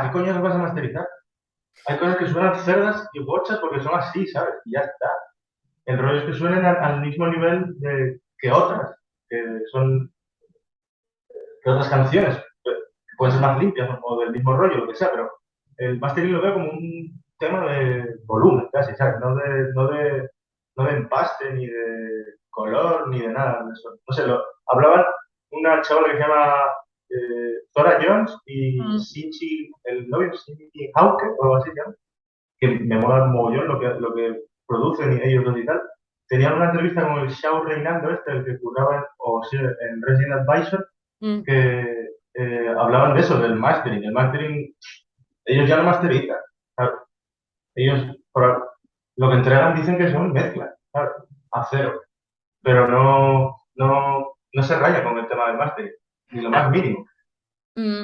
qué coño las vas a masterizar. Hay cosas que suenan cerdas y bochas porque son así, ¿sabes? Y ya está. El rollo es que suenen al mismo nivel que otras, que son que otras canciones, que pueden ser Mm. más limpias o del mismo rollo, lo que sea, pero el mastering lo veo como un tema de volumen, casi, ¿sabes? No de empaste, ni de color, ni de nada de eso. No sé, hablaban una chavala que se llama Zora Jones y Mm. Shinji, el novio, Shinji Hauke, o algo así, ¿no? Que me mola un mogollón lo que producen y ellos dos y tal. Tenían una entrevista con el Shao Reinando, el que curraba en Resident Advisor, Mm. que hablaban de eso, del mastering. El mastering, ellos ya no masterizan. ¿Sabes? Ellos, lo que entregan dicen que son mezclas, ¿sabes? A cero. Pero no se raya con el tema del mastering, ni lo más mínimo.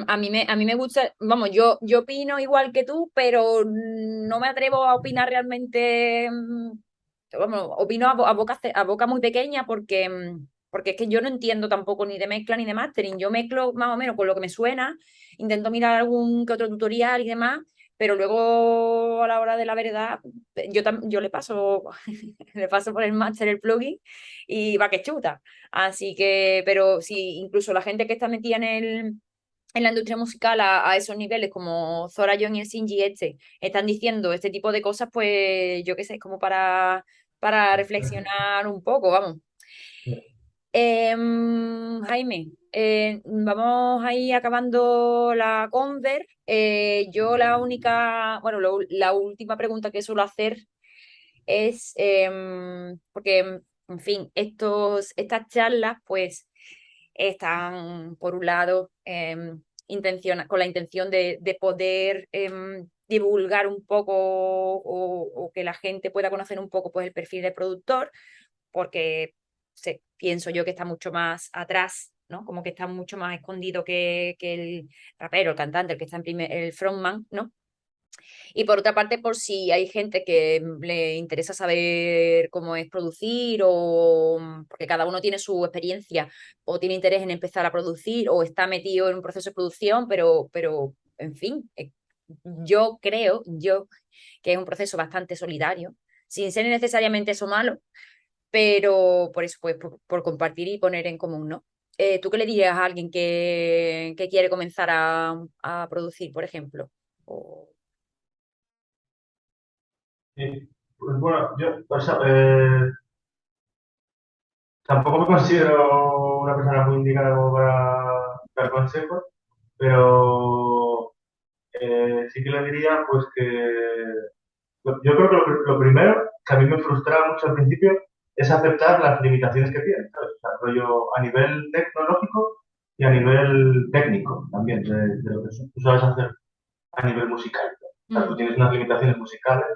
A mí me gusta, vamos, yo opino igual que tú, pero no me atrevo a opinar realmente, vamos, opino a boca muy pequeña porque es que yo no entiendo tampoco ni de mezcla ni de mastering. Yo mezclo más o menos con lo que me suena, intento mirar algún que otro tutorial y demás, pero luego a la hora de la verdad, yo le paso, le paso por el máster el plugin y va que chuta. Así que, pero sí, incluso la gente que está metida en la industria musical a esos niveles, como Zora John y el Shinji están diciendo este tipo de cosas, pues yo qué sé, es como para reflexionar un poco, vamos. Jaime, vamos a ir acabando la conver. Yo la única, bueno, la última pregunta que suelo hacer es, porque, en fin, estas charlas, pues, están, por un lado, con la intención de poder divulgar un poco o que la gente pueda conocer un poco, pues, el perfil del productor, porque pienso yo que está mucho más atrás, ¿no? Como que está mucho más escondido que el rapero, el cantante, el que está el frontman, ¿no? Y por otra parte, por si hay gente que le interesa saber cómo es producir o porque cada uno tiene su experiencia o tiene interés en empezar a producir o está metido en un proceso de producción, pero en fin, yo que es un proceso bastante solidario, sin ser necesariamente eso malo, pero por eso, pues, por compartir y poner en común, ¿no? ¿Tú qué le dirías a alguien que quiere comenzar a producir, por ejemplo? O- Sí. Pues bueno, yo pues, tampoco me considero una persona muy indicada como para dar consejos, pero sí que le diría pues que yo creo que lo primero que a mí me frustraba mucho al principio es aceptar las limitaciones que tiene, ¿sabes? O sea, rollo a nivel tecnológico y a nivel técnico también, de lo que tú sabes hacer a nivel musical. O sea, tú Mm, tienes unas limitaciones musicales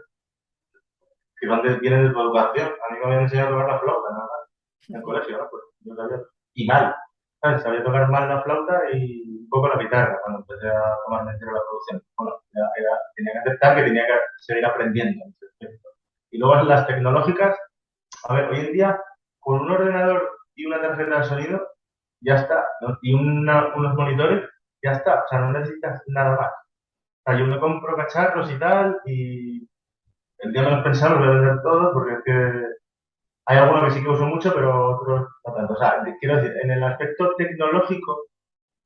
que van vienen de tu educación. A mí me habían enseñado a tocar la flauta, nada más, en el colegio, ¿no? Pues yo sabía. Y mal, ¿sabes? Sabía tocar mal la flauta y un poco la guitarra cuando empecé a tomarme en serio la producción. Bueno, tenía que aceptar que tenía que seguir aprendiendo en ese aspecto. Y luego las tecnológicas, a ver, hoy en día, con un ordenador y una tarjeta de sonido, ya está, ¿no? Y unos monitores, ya está. O sea, no necesitas nada más. O sea, yo me compro cacharros y tal, y el día menos pensado los voy a vender todos, porque es que hay algunos que sí que uso mucho, pero otros no tanto. O sea, quiero decir, en el aspecto tecnológico,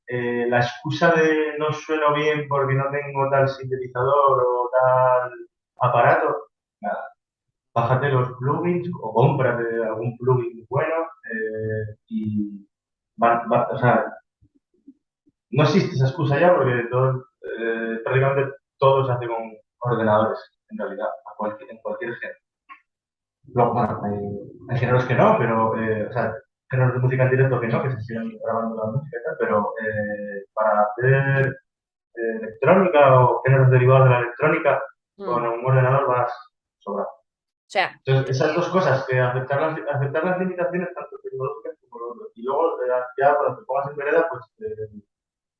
la excusa de no sueno bien porque no tengo tal sintetizador o tal aparato, nada. Bájate los plugins o cómprate algún plugin bueno y o sea, no existe esa excusa ya porque prácticamente todo se hace con ordenadores, en realidad, en cualquier género. Luego, bueno, hay géneros que no, pero, o sea, géneros de música en directo que no, que se siguen grabando la música y tal, pero para hacer electrónica o géneros derivados de la electrónica, con mm. un ordenador vas sobrado. O sea, Entonces, esas dos cosas, que aceptar las limitaciones tanto tecnológicas como lo otro. Y luego, ya cuando te pongas en vereda, pues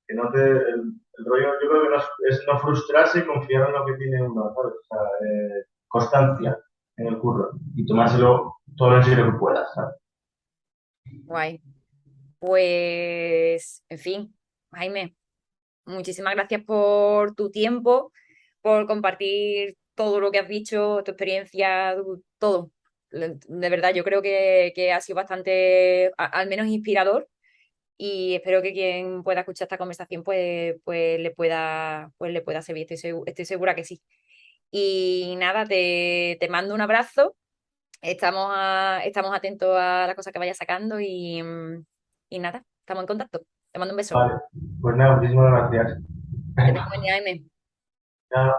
que no el rollo, yo creo que no es no frustrarse y confiar en lo que tiene uno, ¿sabes? O sea, constancia en el curro y tomárselo todo lo en serio que puedas, ¿sabes? guay. Pues, en fin, Jaime, muchísimas gracias por tu tiempo, por compartir todo lo que has dicho, tu experiencia, todo. De verdad, yo creo que ha sido bastante, al menos inspirador, y espero que quien pueda escuchar esta conversación pues le pueda servir. Estoy segura que sí. Y nada, te mando un abrazo. Estamos atentos a las cosas que vaya sacando y nada, estamos en contacto. Te mando un beso. Vale, pues nada, muchísimas gracias. Que tenga buen día, Jaime. Ya